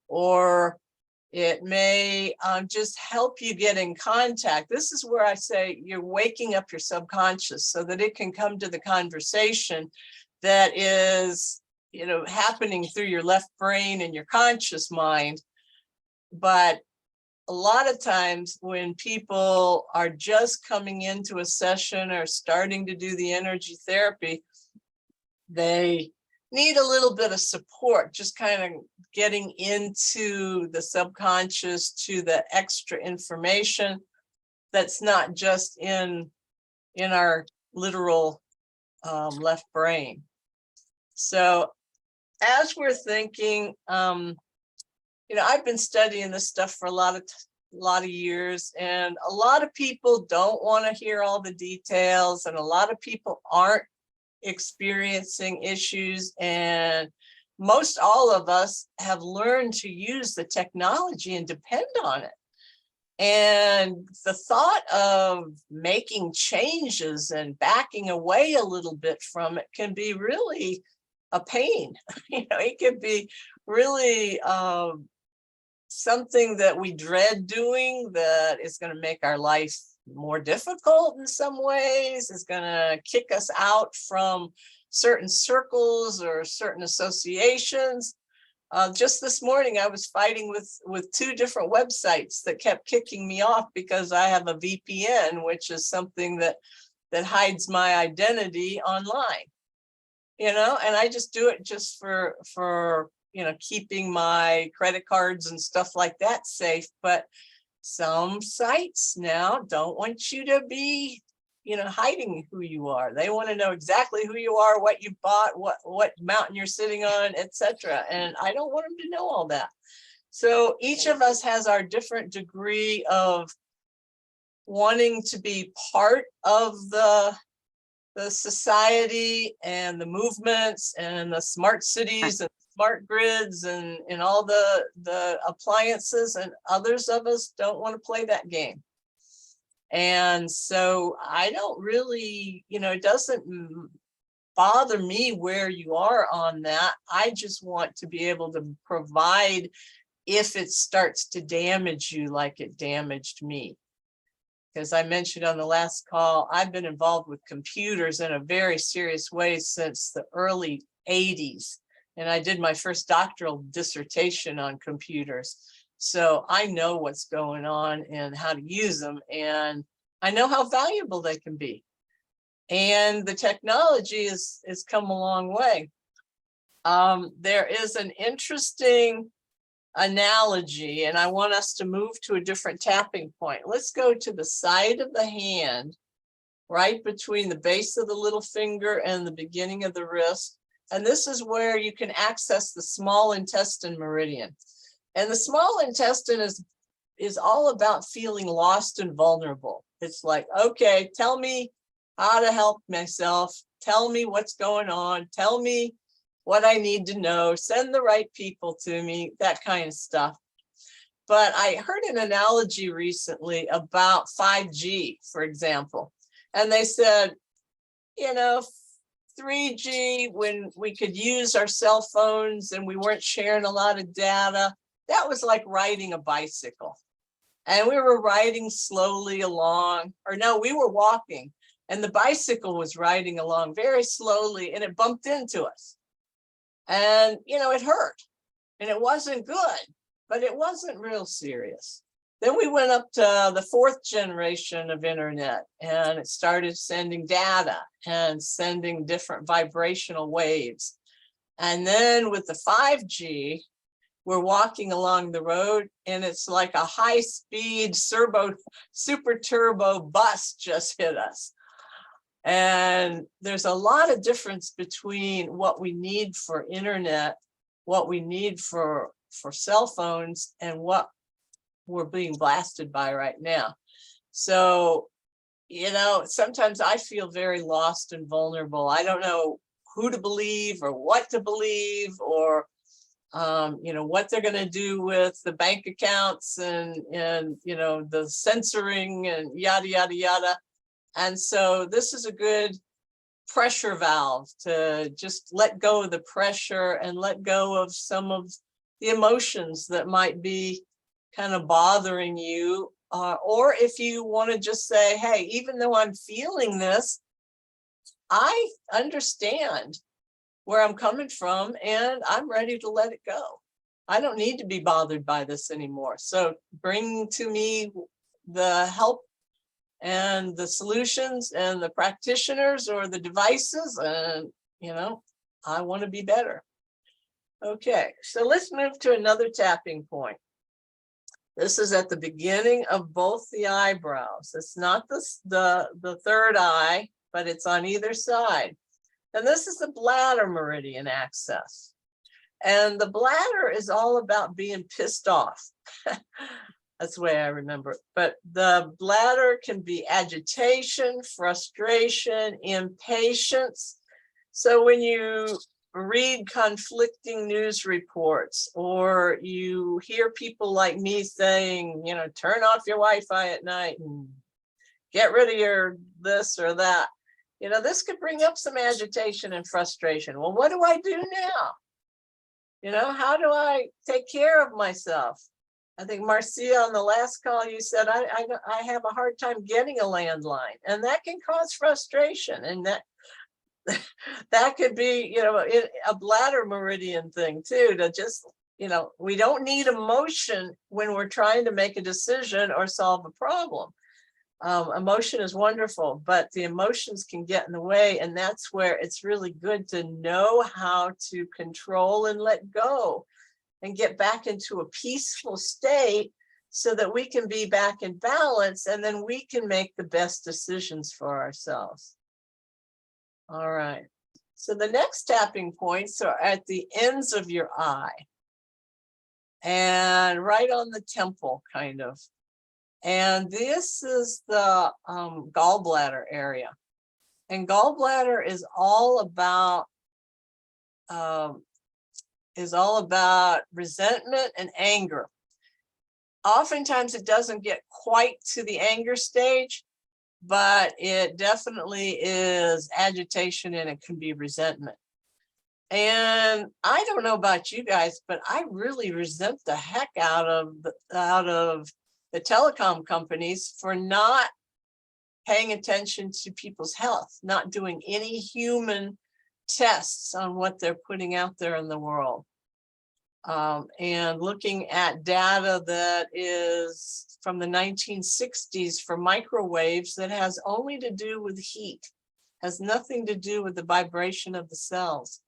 Or it may just help you get in contact. This is where I say you're waking up your subconscious so that it can come to the conversation that is, happening through your left brain and your conscious mind. But a lot of times when people are just coming into a session or starting to do the energy therapy, they need a little bit of support, just kind of getting into the subconscious to the extra information that's not just in our literal left brain. So as we're thinking, I've been studying this stuff for a lot of years, and a lot of people don't want to hear all the details, and a lot of people aren't experiencing issues, and most all of us have learned to use the technology and depend on it. And the thought of making changes and backing away a little bit from it can be really a pain. It could be really something that we dread doing, that is going to make our life more difficult in some ways, is going to kick us out from certain circles or certain associations. Just this morning, I was fighting with two different websites that kept kicking me off because I have a VPN, which is something that hides my identity online. And I just do it just for keeping my credit cards and stuff like that safe. But some sites now don't want you to be, hiding who you are. They want to know exactly who you are, what you bought, what mountain you're sitting on, etc. And I don't want them to know all that. So each of us has our different degree of wanting to be part of the society and the movements and the smart cities and smart grids and all the appliances, and others of us don't want to play that game. And so I don't really, it doesn't bother me where you are on that. I just want to be able to provide if it starts to damage you like it damaged me. Because I mentioned on the last call, I've been involved with computers in a very serious way since the early 80s. And I did my first doctoral dissertation on computers. So I know what's going on and how to use them. And I know how valuable they can be. And the technology has come a long way. There is an interesting analogy, and I want us to move to a different tapping point. Let's go to the side of the hand, right between the base of the little finger and the beginning of the wrist. And this is where you can access the small intestine meridian. And the small intestine is all about feeling lost and vulnerable. It's like, okay, tell me how to help myself. Tell me what's going on. Tell me what I need to know. Send the right people to me, that kind of stuff. But I heard an analogy recently about 5G, for example. And they said, 3G, when we could use our cell phones and we weren't sharing a lot of data, that was like riding a bicycle. And we were riding slowly along, or no, we were walking, and the bicycle was riding along very slowly, and it bumped into us. And, it hurt, and it wasn't good, but it wasn't real serious. Then we went up to the 4th generation of internet, and it started sending data and sending different vibrational waves. And then with the 5G, we're walking along the road, and it's like a high-speed super turbo bus just hit us. And there's a lot of difference between what we need for internet, what we need for cell phones, and what we're being blasted by right now. So, sometimes I feel very lost and vulnerable. I don't know who to believe or what to believe, or what they're going to do with the bank accounts and the censoring and yada, yada, yada. And so this is a good pressure valve to just let go of the pressure and let go of some of the emotions that might be kind of bothering you. Or if you want to just say, hey, even though I'm feeling this, I understand where I'm coming from, and I'm ready to let it go. I don't need to be bothered by this anymore. So bring to me the help and the solutions and the practitioners or the devices, and I want to be better. Okay, so let's move to another tapping point. This is at the beginning of both the eyebrows. It's not the third eye, but it's on either side. And this is the bladder meridian access. And the bladder is all about being pissed off. That's the way I remember it. But the bladder can be agitation, frustration, impatience. So when you read conflicting news reports, or you hear people like me saying, turn off your Wi-Fi at night and get rid of your this or that, this could bring up some agitation and frustration. Well, what do I do now? How do I take care of myself? I think Marcia, on the last call, you said, I have a hard time getting a landline, and that can cause frustration. And that could be, a bladder meridian thing too, to just, we don't need emotion when we're trying to make a decision or solve a problem. Emotion is wonderful, but the emotions can get in the way. And that's where it's really good to know how to control and let go and get back into a peaceful state, so that we can be back in balance, and then we can make the best decisions for ourselves. All right. So the next tapping points are at the ends of your eye and right on the temple, kind of. And this is the gallbladder area. And gallbladder is all about resentment and anger. Oftentimes it doesn't get quite to the anger stage, but it definitely is agitation, and it can be resentment. And I don't know about you guys, but I really resent the heck out of the telecom companies for not paying attention to people's health, not doing any human tests on what they're putting out there in the world. And looking at data that is from the 1960s for microwaves that has only to do with heat, has nothing to do with the vibration of the cells.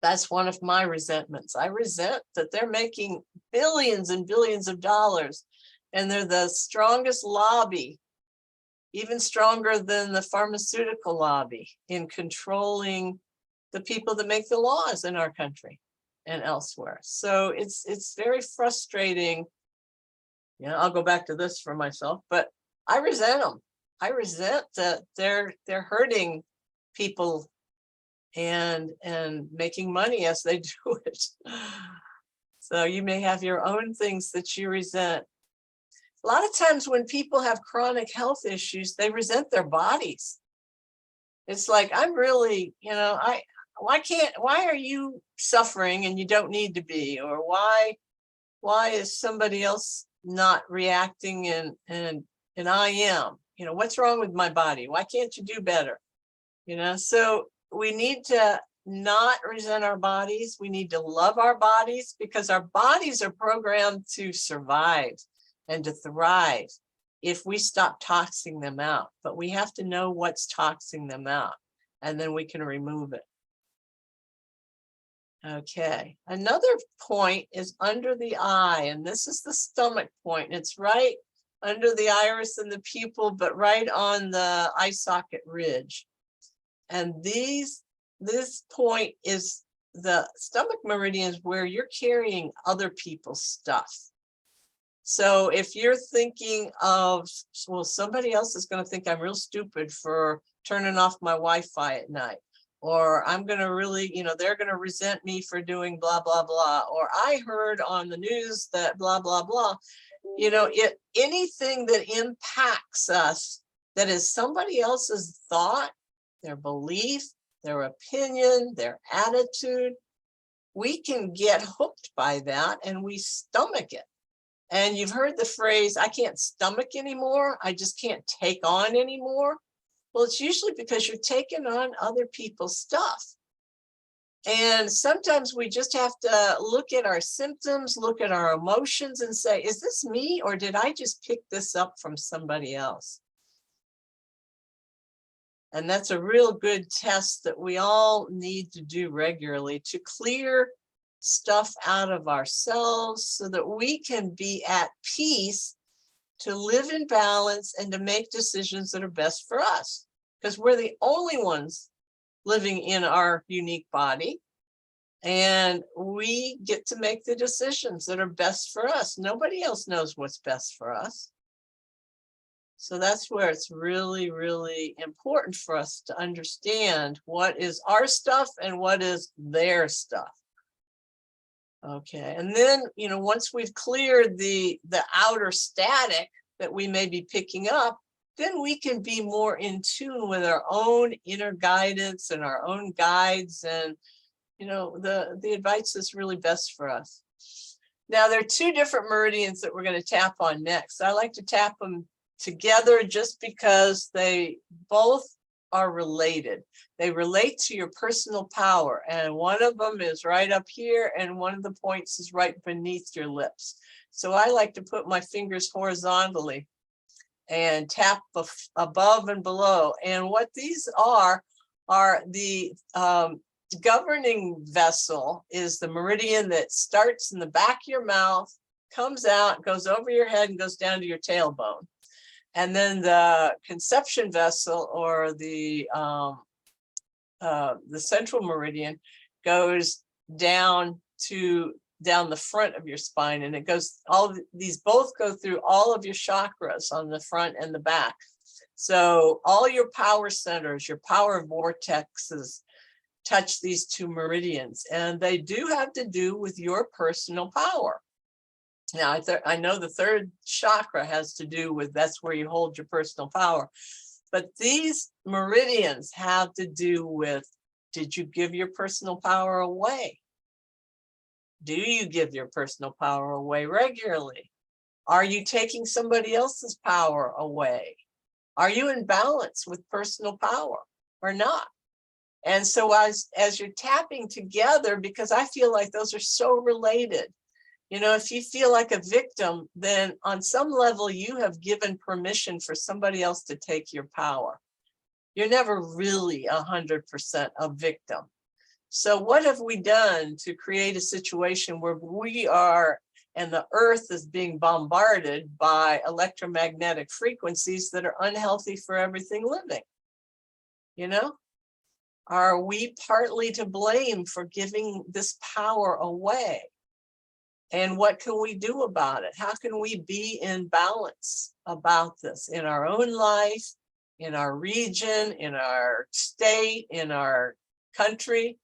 That's one of my resentments. I resent that they're making billions and billions of dollars, and they're the strongest lobby, even stronger than the pharmaceutical lobby, in controlling the people that make the laws in our country and elsewhere. So it's very frustrating. You know, I'll go back to this for myself, but I resent them. I resent that they're hurting people and making money as they do it. So you may have your own things that you resent. A lot of times when people have chronic health issues, they resent their bodies. It's like, I'm really, you know, why are you suffering and you don't need to be? Or why is somebody else not reacting and I am? You know, what's wrong with my body? Why can't you do better? You know, so we need to not resent our bodies. We need to love our bodies, because our bodies are programmed to survive and to thrive if we stop toxing them out. But we have to know what's toxing them out, and then we can remove it. Okay, another point is under the eye, and this is the stomach point. It's right under the iris and the pupil, but right on the eye socket ridge. And this point is the stomach meridian, is where you're carrying other people's stuff. So if you're thinking of, well, somebody else is going to think I'm real stupid for turning off my Wi-Fi at night, or I'm going to really, you know, they're going to resent me for doing blah, blah, blah, or I heard on the news that blah, blah, blah. You know, anything that impacts us that is somebody else's thought, their belief, their opinion, their attitude, we can get hooked by that and we stomach it. And you've heard the phrase, I can't stomach anymore. I just can't take on anymore. Well, it's usually because you're taking on other people's stuff. And sometimes we just have to look at our symptoms, look at our emotions and say, is this me, or did I just pick this up from somebody else? And that's a real good test that we all need to do regularly to clear stuff out of ourselves so that we can be at peace, to live in balance, and to make decisions that are best for us, because we're the only ones living in our unique body, and we get to make the decisions that are best for us. Nobody else knows what's best for us. So that's where it's really, really important for us to understand what is our stuff and what is their stuff. Okay, and then, you know, once we've cleared the outer static that we may be picking up, then we can be more in tune with our own inner guidance and our own guides, and, you know, the advice is really best for us. Now, there are two different meridians that we're going to tap on next. I like to tap them together just because they both are related. They relate to your personal power, and one of them is right up here and one of the points is right beneath your lips. So I like to put my fingers horizontally and tap above and below. And what these are the governing vessel is the meridian that starts in the back of your mouth, comes out, goes over your head and goes down to your tailbone. And then the conception vessel, or the central meridian, goes down the front of your spine, and it goes, these both go through all of your chakras on the front and the back. So all your power centers, your power vortexes touch these two meridians, and they do have to do with your personal power. Now, I know the third chakra has to do with, that's where you hold your personal power. But these meridians have to do with, did you give your personal power away? Do you give your personal power away regularly? Are you taking somebody else's power away? Are you in balance with personal power or not? And so as you're tapping together, because I feel like those are so related, you know, if you feel like a victim, then on some level you have given permission for somebody else to take your power. You're never really 100% a victim. So what have we done to create a situation where we are, and the earth is being bombarded by electromagnetic frequencies that are unhealthy for everything living? You know, are we partly to blame for giving this power away? And what can we do about it? How can we be in balance about this in our own life, in our region, in our state, in our country?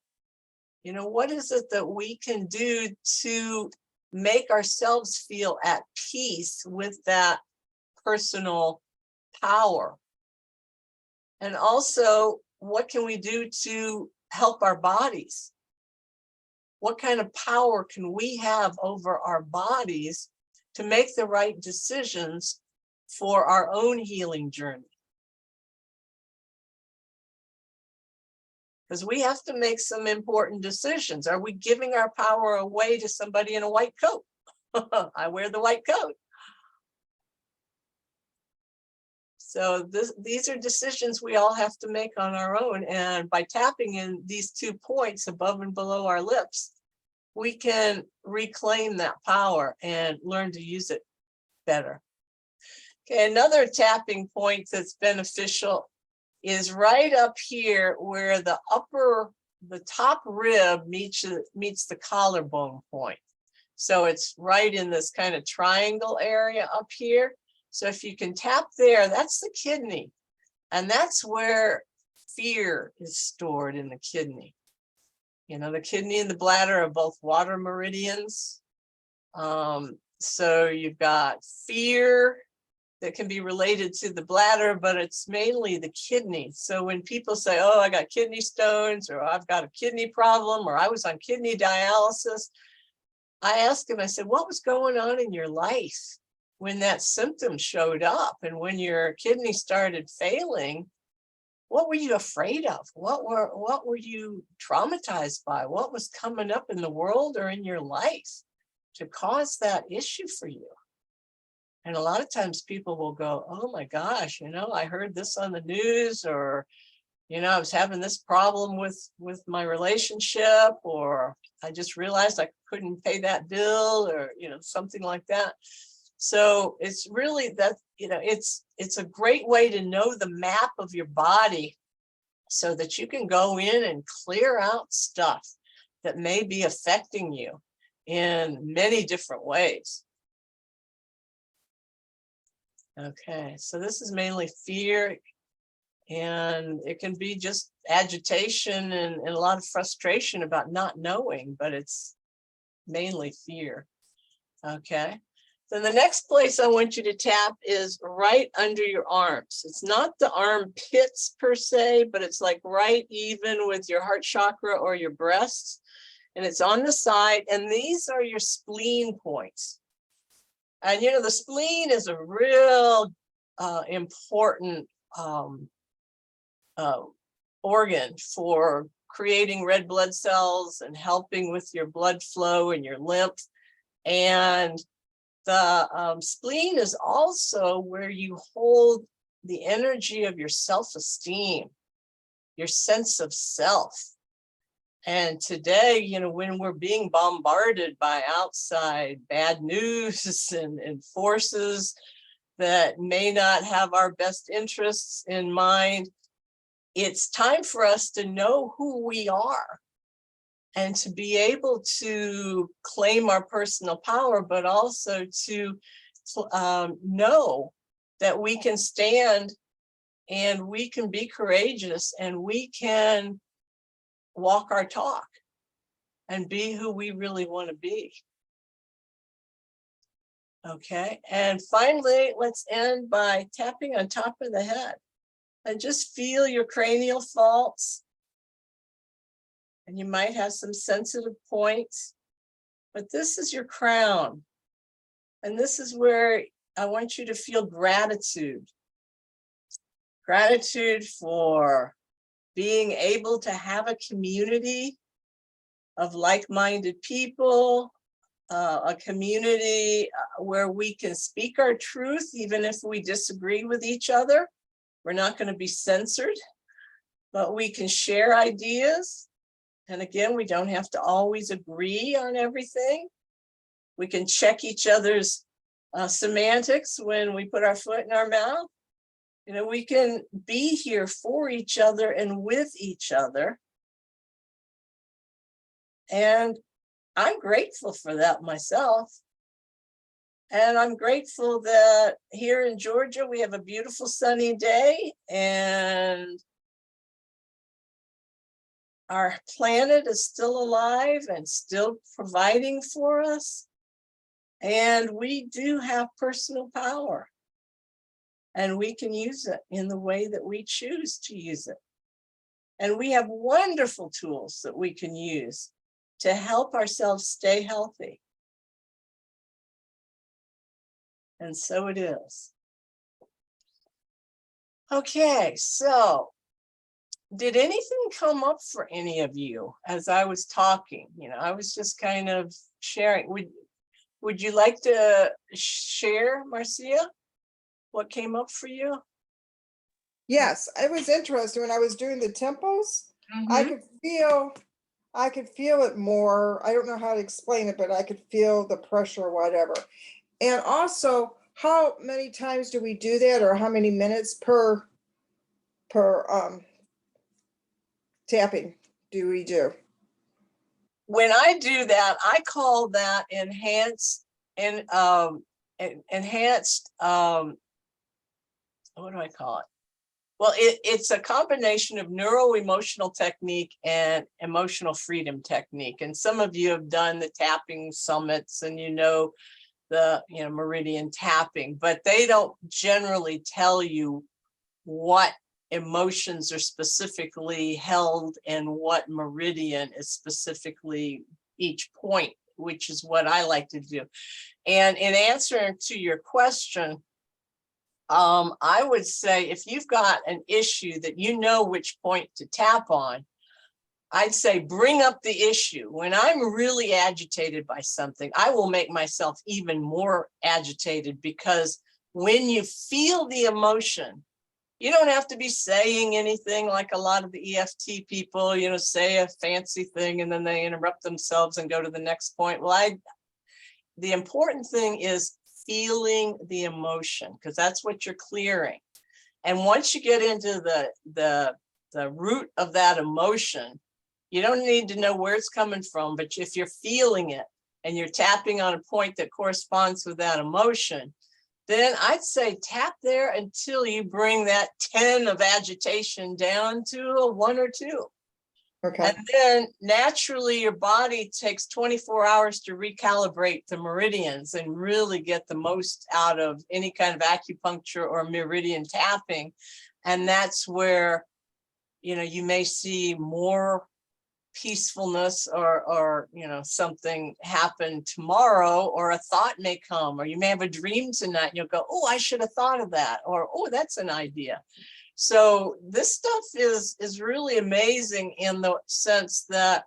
You know, what is it that we can do to make ourselves feel at peace with that personal power? And also, what can we do to help our bodies? What kind of power can we have over our bodies to make the right decisions for our own healing journey? Because we have to make some important decisions. Are we giving our power away to somebody in a white coat? I wear the white coat. So these are decisions we all have to make on our own. And by tapping in these 2 points above and below our lips, we can reclaim that power and learn to use it better. Okay, another tapping point that's beneficial is right up here where the top rib meets the collarbone point. So it's right in this kind of triangle area up here. So if you can tap there, that's the kidney. And that's where fear is stored, in the kidney. You know, the kidney and the bladder are both water meridians. So you've got fear that can be related to the bladder, but it's mainly the kidney. So when people say, oh, I got kidney stones, or I've got a kidney problem, or I was on kidney dialysis, I asked him, I said, what was going on in your life when that symptom showed up? And when your kidney started failing, what were you afraid of? What were you traumatized by? What was coming up in the world or in your life to cause that issue for you? And a lot of times people will go, oh my gosh, you know, I heard this on the news, or, you know, I was having this problem with my relationship, or I just realized I couldn't pay that bill, or, you know, something like that. So it's really that, you know, it's a great way to know the map of your body so that you can go in and clear out stuff that may be affecting you in many different ways. Okay, so this is mainly fear, and it can be just agitation and a lot of frustration about not knowing, but it's mainly fear. Okay, then the next place I want you to tap is right under your arms. It's not the armpits per se, but it's like right even with your heart chakra or your breasts, and it's on the side, and these are your spleen points. And, you know, the spleen is a real important organ for creating red blood cells and helping with your blood flow and your lymph. And the spleen is also where you hold the energy of your self-esteem, your sense of self. And today, you know, when we're being bombarded by outside bad news and forces that may not have our best interests in mind, it's time for us to know who we are and to be able to claim our personal power, but also to know that we can stand and we can be courageous and we can walk our talk and be who we really want to be. Okay, and finally, let's end by tapping on top of the head and just feel your cranial faults. And you might have some sensitive points, but this is your crown. And this is where I want you to feel gratitude. Gratitude for being able to have a community of like-minded people, a community where we can speak our truth, even if we disagree with each other. We're not going to be censored, but we can share ideas. And again, we don't have to always agree on everything. We can check each other's semantics when we put our foot in our mouth. You know, we can be here for each other and with each other. And I'm grateful for that myself. And I'm grateful that here in Georgia, we have a beautiful sunny day and our planet is still alive and still providing for us. And we do have personal power. And we can use it in the way that we choose to use it. And we have wonderful tools that we can use to help ourselves stay healthy. And so it is. Okay, so did anything come up for any of you as I was talking? You know, I was just kind of sharing. Would you like to share, Marcia, what came up for you? Yes, it was interesting when I was doing the temples. I could feel it more. I don't know how to explain it, but I could feel the pressure or whatever. And also, how many times do we do that, or how many minutes per tapping do we do? When I do that, I call that enhanced and enhanced. What do I call it? Well, it's a combination of neuro-emotional technique and emotional freedom technique. And some of you have done the tapping summits and you know the meridian tapping, but they don't generally tell you what emotions are specifically held and what meridian is specifically each point, which is what I like to do. And in answer to your question, I would say if you've got an issue that you know which point to tap on, I'd say bring up the issue. When I'm really agitated by something, I will make myself even more agitated, because when you feel the emotion, you don't have to be saying anything like a lot of the EFT people, say a fancy thing and then they interrupt themselves and go to the next point. Well, the important thing is feeling the emotion, because that's what you're clearing. And once you get into the root of that emotion, you don't need to know where it's coming from, but if you're feeling it and you're tapping on a point that corresponds with that emotion, then I'd say tap there until you bring that 10 of agitation down to a 1 or 2. Okay. And then naturally your body takes 24 hours to recalibrate the meridians and really get the most out of any kind of acupuncture or meridian tapping. And that's where, you may see more peacefulness or something happen tomorrow, or a thought may come, or you may have a dream tonight and you'll go, oh, I should have thought of that, or oh, that's an idea. So this stuff is really amazing in the sense that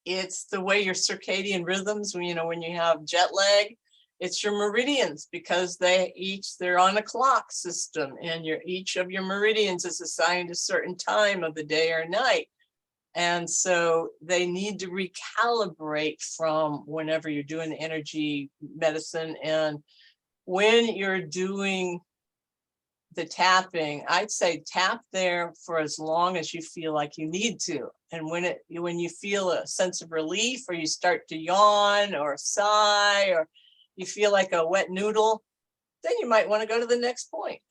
it's the way your circadian rhythms, when you have jet lag, it's your meridians, because they're on a clock system, and each of your meridians is assigned a certain time of the day or night. And so they need to recalibrate from whenever you're doing energy medicine. And when you're doing the tapping, I'd say tap there for as long as you feel like you need to. And when you feel a sense of relief, or you start to yawn or sigh, or you feel like a wet noodle, then you might want to go to the next point.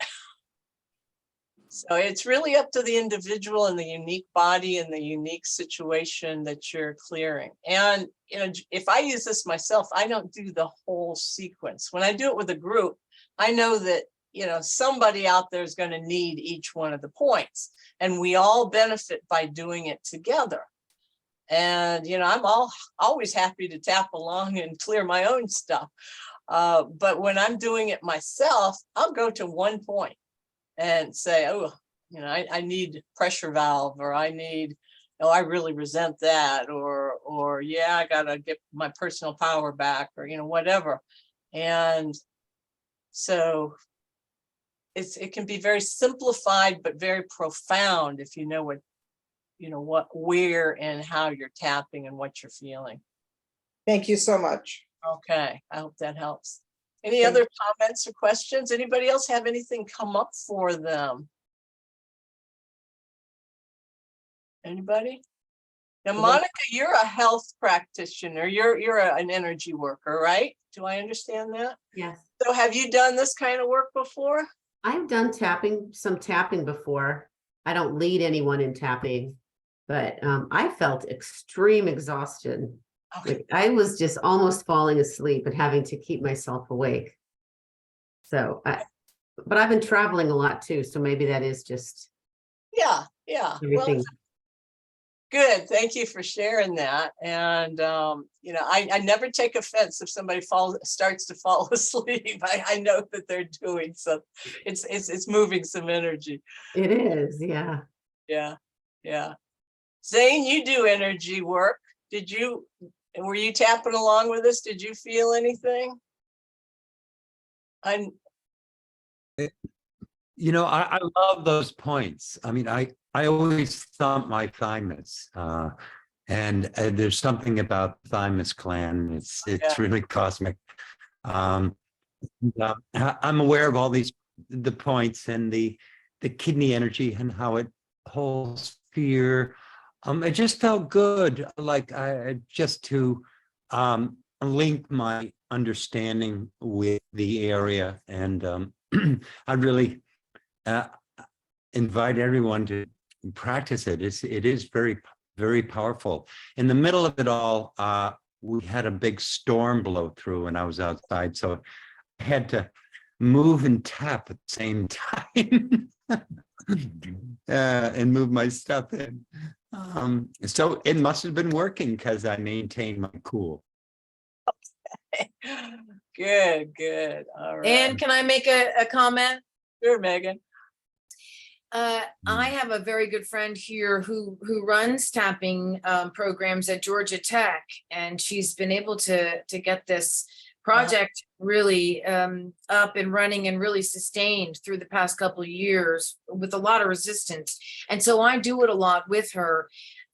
So it's really up to the individual and the unique body and the unique situation that you're clearing. And if I use this myself, I don't do the whole sequence. When I do it with a group, I know that somebody out there is going to need each one of the points, and we all benefit by doing it together. And I'm always happy to tap along and clear my own stuff. But when I'm doing it myself, I'll go to one point and say, oh, I need pressure valve, or I need, I really resent that, or yeah, I gotta get my personal power back, or whatever. And so it can be very simplified, but very profound if you know where and how you're tapping and what you're feeling. Thank you so much. Okay, I hope that helps. Any other comments or questions? Anybody else have anything come up for them? Anybody? Now, Monica, you're a health practitioner. You're an energy worker, right? Do I understand that? Yes. So have you done this kind of work before? I've done some tapping before. I don't lead anyone in tapping, but I felt extreme exhaustion. Okay. Like I was just almost falling asleep and having to keep myself awake. So, but I've been traveling a lot too, so maybe that is just Yeah. everything. Well, good. Thank you for sharing that. And I never take offense if somebody starts to fall asleep. I know that they're doing so. It's moving some energy. It is, yeah. Yeah. Zane, you do energy work. Were you tapping along with us? Did you feel anything? I love those points. I mean, I always thump my thymus, and there's something about the thymus gland. It's really cosmic. I'm aware of all the points and the kidney energy and how it holds fear. It just felt good, like just to link my understanding with the area, and I really invite everyone to practice it. It is very, very powerful. In the middle of it all, we had a big storm blow through, and I was outside, so I had to move and tap at the same time and move my stuff in. So it must have been working because I maintained my cool. Good. All right. And can I make a comment? Sure, Megan. I have a very good friend here who runs tapping programs at Georgia Tech, and she's been able to get this project really up and running and really sustained through the past couple of years with a lot of resistance. And so I do it a lot with her.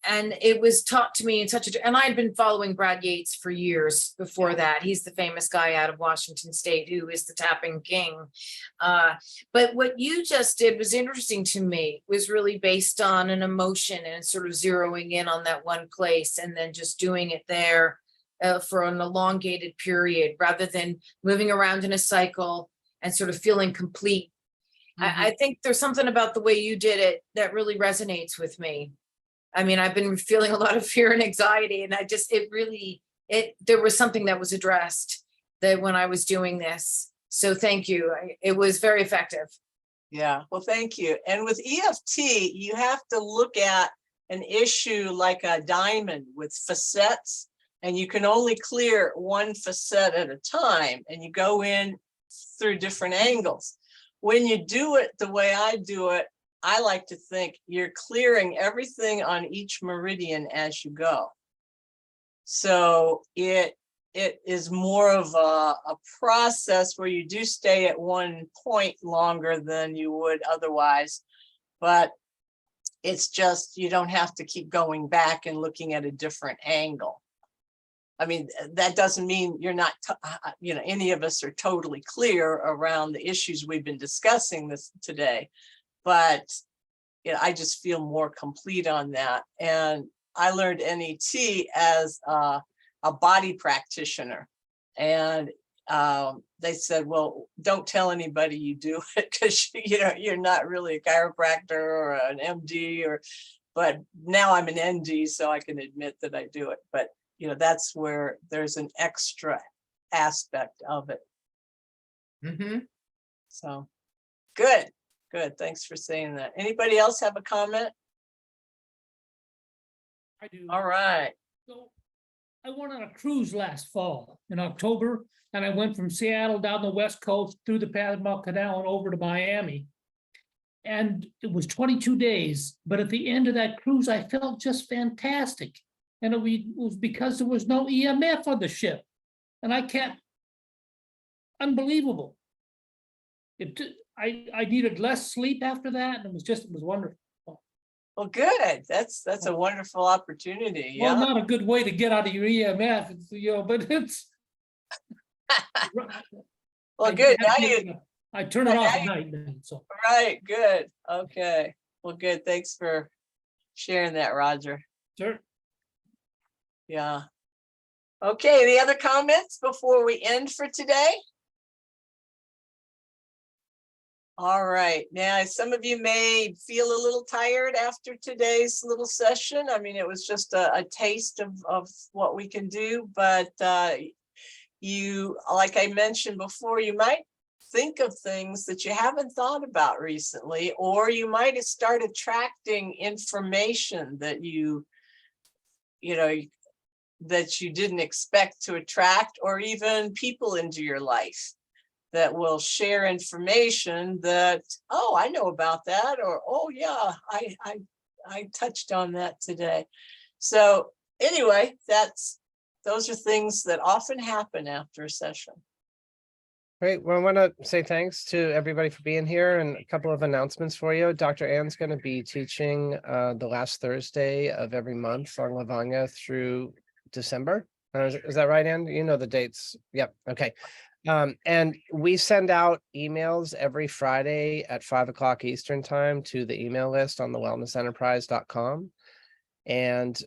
And it was taught to me in and I had been following Brad Yates for years before that. He's the famous guy out of Washington State who is the tapping king. But what you just did was interesting to me, was really based on an emotion and sort of zeroing in on that one place and then just doing it there for an elongated period rather than moving around in a cycle and sort of feeling complete. I think there's something about the way you did it that really resonates with me. I mean, I've been feeling a lot of fear and anxiety, and there was something that was addressed that when I was doing this. So thank you. It was very effective. Yeah, well, thank you. And with EFT, you have to look at an issue like a diamond with facets, and you can only clear one facet at a time, and you go in through different angles. When you do it the way I do it, I like to think you're clearing everything on each meridian as you go. So it is more of a process where you do stay at one point longer than you would otherwise. But It's just, you don't have to keep going back and looking at a different angle. I mean, that doesn't mean you're not, any of us are totally clear around the issues we've been discussing this today, but I just feel more complete on that. And I learned NET as a body practitioner, and they said, well, don't tell anybody you do it, because you're not really a chiropractor or an MD, but now I'm an ND, so I can admit that I do it. But that's where there's an extra aspect of it. So good. Thanks for saying that. Anybody else have a comment? I do. All right. So I went on a cruise last fall in October, and I went from Seattle down the West Coast through the Panama Canal and over to Miami. And it was 22 days, but at the end of that cruise, I felt just fantastic. And it was because there was no EMF on the ship. And unbelievable. I needed less sleep after that, and it was wonderful. Well, good. That's a wonderful opportunity. Well, Yeah. not a good way to get out of your EMF, but it's. Well, good. I turn it off at night now, so. Right. Good. Okay. Well, good. Thanks for sharing that, Roger. Sure. Yeah. Okay. Any other comments before we end for today? All right. Now, some of you may feel a little tired after today's little session. I mean, it was just a taste of what we can do, but you, like I mentioned before, you might think of things that you haven't thought about recently, or you might start attracting information that that you didn't expect to attract, or even people into your life that will share information that, oh, I know about that, or, oh yeah, I touched on that today. So anyway, those are things that often happen after a session. Great. Well, I want to say thanks to everybody for being here, and a couple of announcements for you. Dr. Ann's going to be teaching the last Thursday of every month on Lovonya through December. Is that right, Ann? You know the dates. Yep. Okay. And we send out emails every Friday at 5 o'clock Eastern time to the email list on the wellnessenterprise.com. And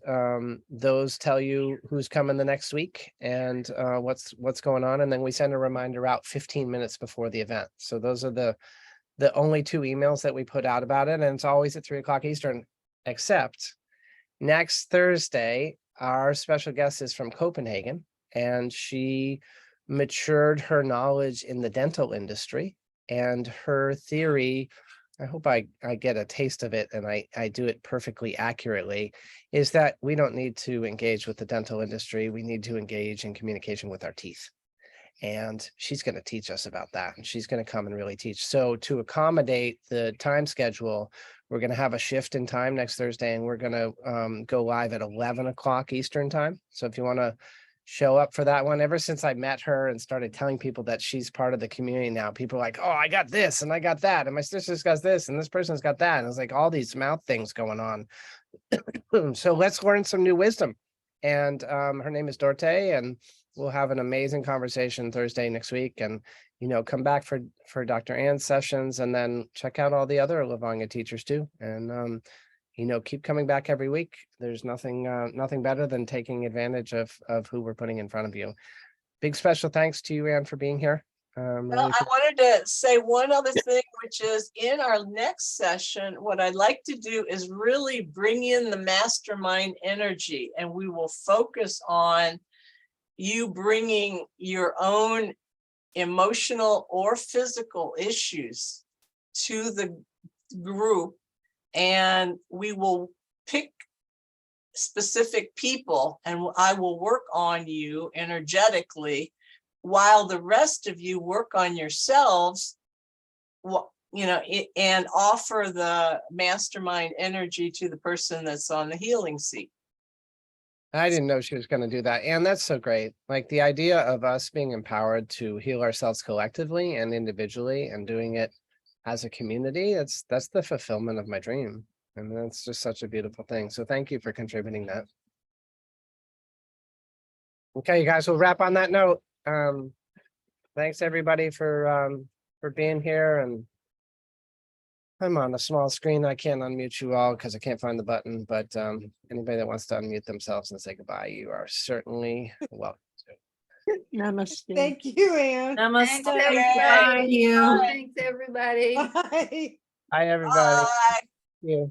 those tell you who's coming the next week and what's going on. And then we send a reminder out 15 minutes before the event. So those are the only 2 emails that we put out about it. And it's always at 3 o'clock Eastern, except next Thursday, our special guest is from Copenhagen, and she matured her knowledge in the dental industry, and her theory, I hope I get a taste of it and I do it perfectly accurately, is that we don't need to engage with the dental industry. We need to engage in communication with our teeth. And she's going to teach us about that. And she's going to come and really teach. So to accommodate the time schedule, we're going to have a shift in time next Thursday, and we're going to go live at 11 o'clock Eastern time. So if you want to show up for that one. Ever since I met her and started telling people that she's part of the community now, people are like, oh, I got this and I got that, and my sister's got this and this person's got that. And it's like all these mouth things going on. So let's learn some new wisdom. And her name is Dorte, and we'll have an amazing conversation Thursday next week. And come back for Dr. Ann's sessions, and then check out all the other Lovonya teachers too. And keep coming back every week. There's nothing better than taking advantage of who we're putting in front of you. Big special thanks to you, Ann, for being here. Well, I wanted to say one other thing, which is in our next session, what I'd like to do is really bring in the mastermind energy, and we will focus on you bringing your own emotional or physical issues to the group. And we will pick specific people, and I will work on you energetically, while the rest of you work on yourselves, and offer the mastermind energy to the person that's on the healing seat. I didn't know she was going to do that. And that's so great. Like the idea of us being empowered to heal ourselves collectively and individually, and doing it as a community, that's the fulfillment of my dream. And that's just such a beautiful thing. So thank you for contributing that. Okay, you guys, we'll wrap on that note. Thanks everybody for being here, and I'm on a small screen. I can't unmute you all because I can't find the button, but anybody that wants to unmute themselves and say goodbye, you are certainly welcome to. Namaste. Thank you, Anne. Namaste. Thank you. Thanks, everybody. Bye. Hi, everybody. Bye. Yeah.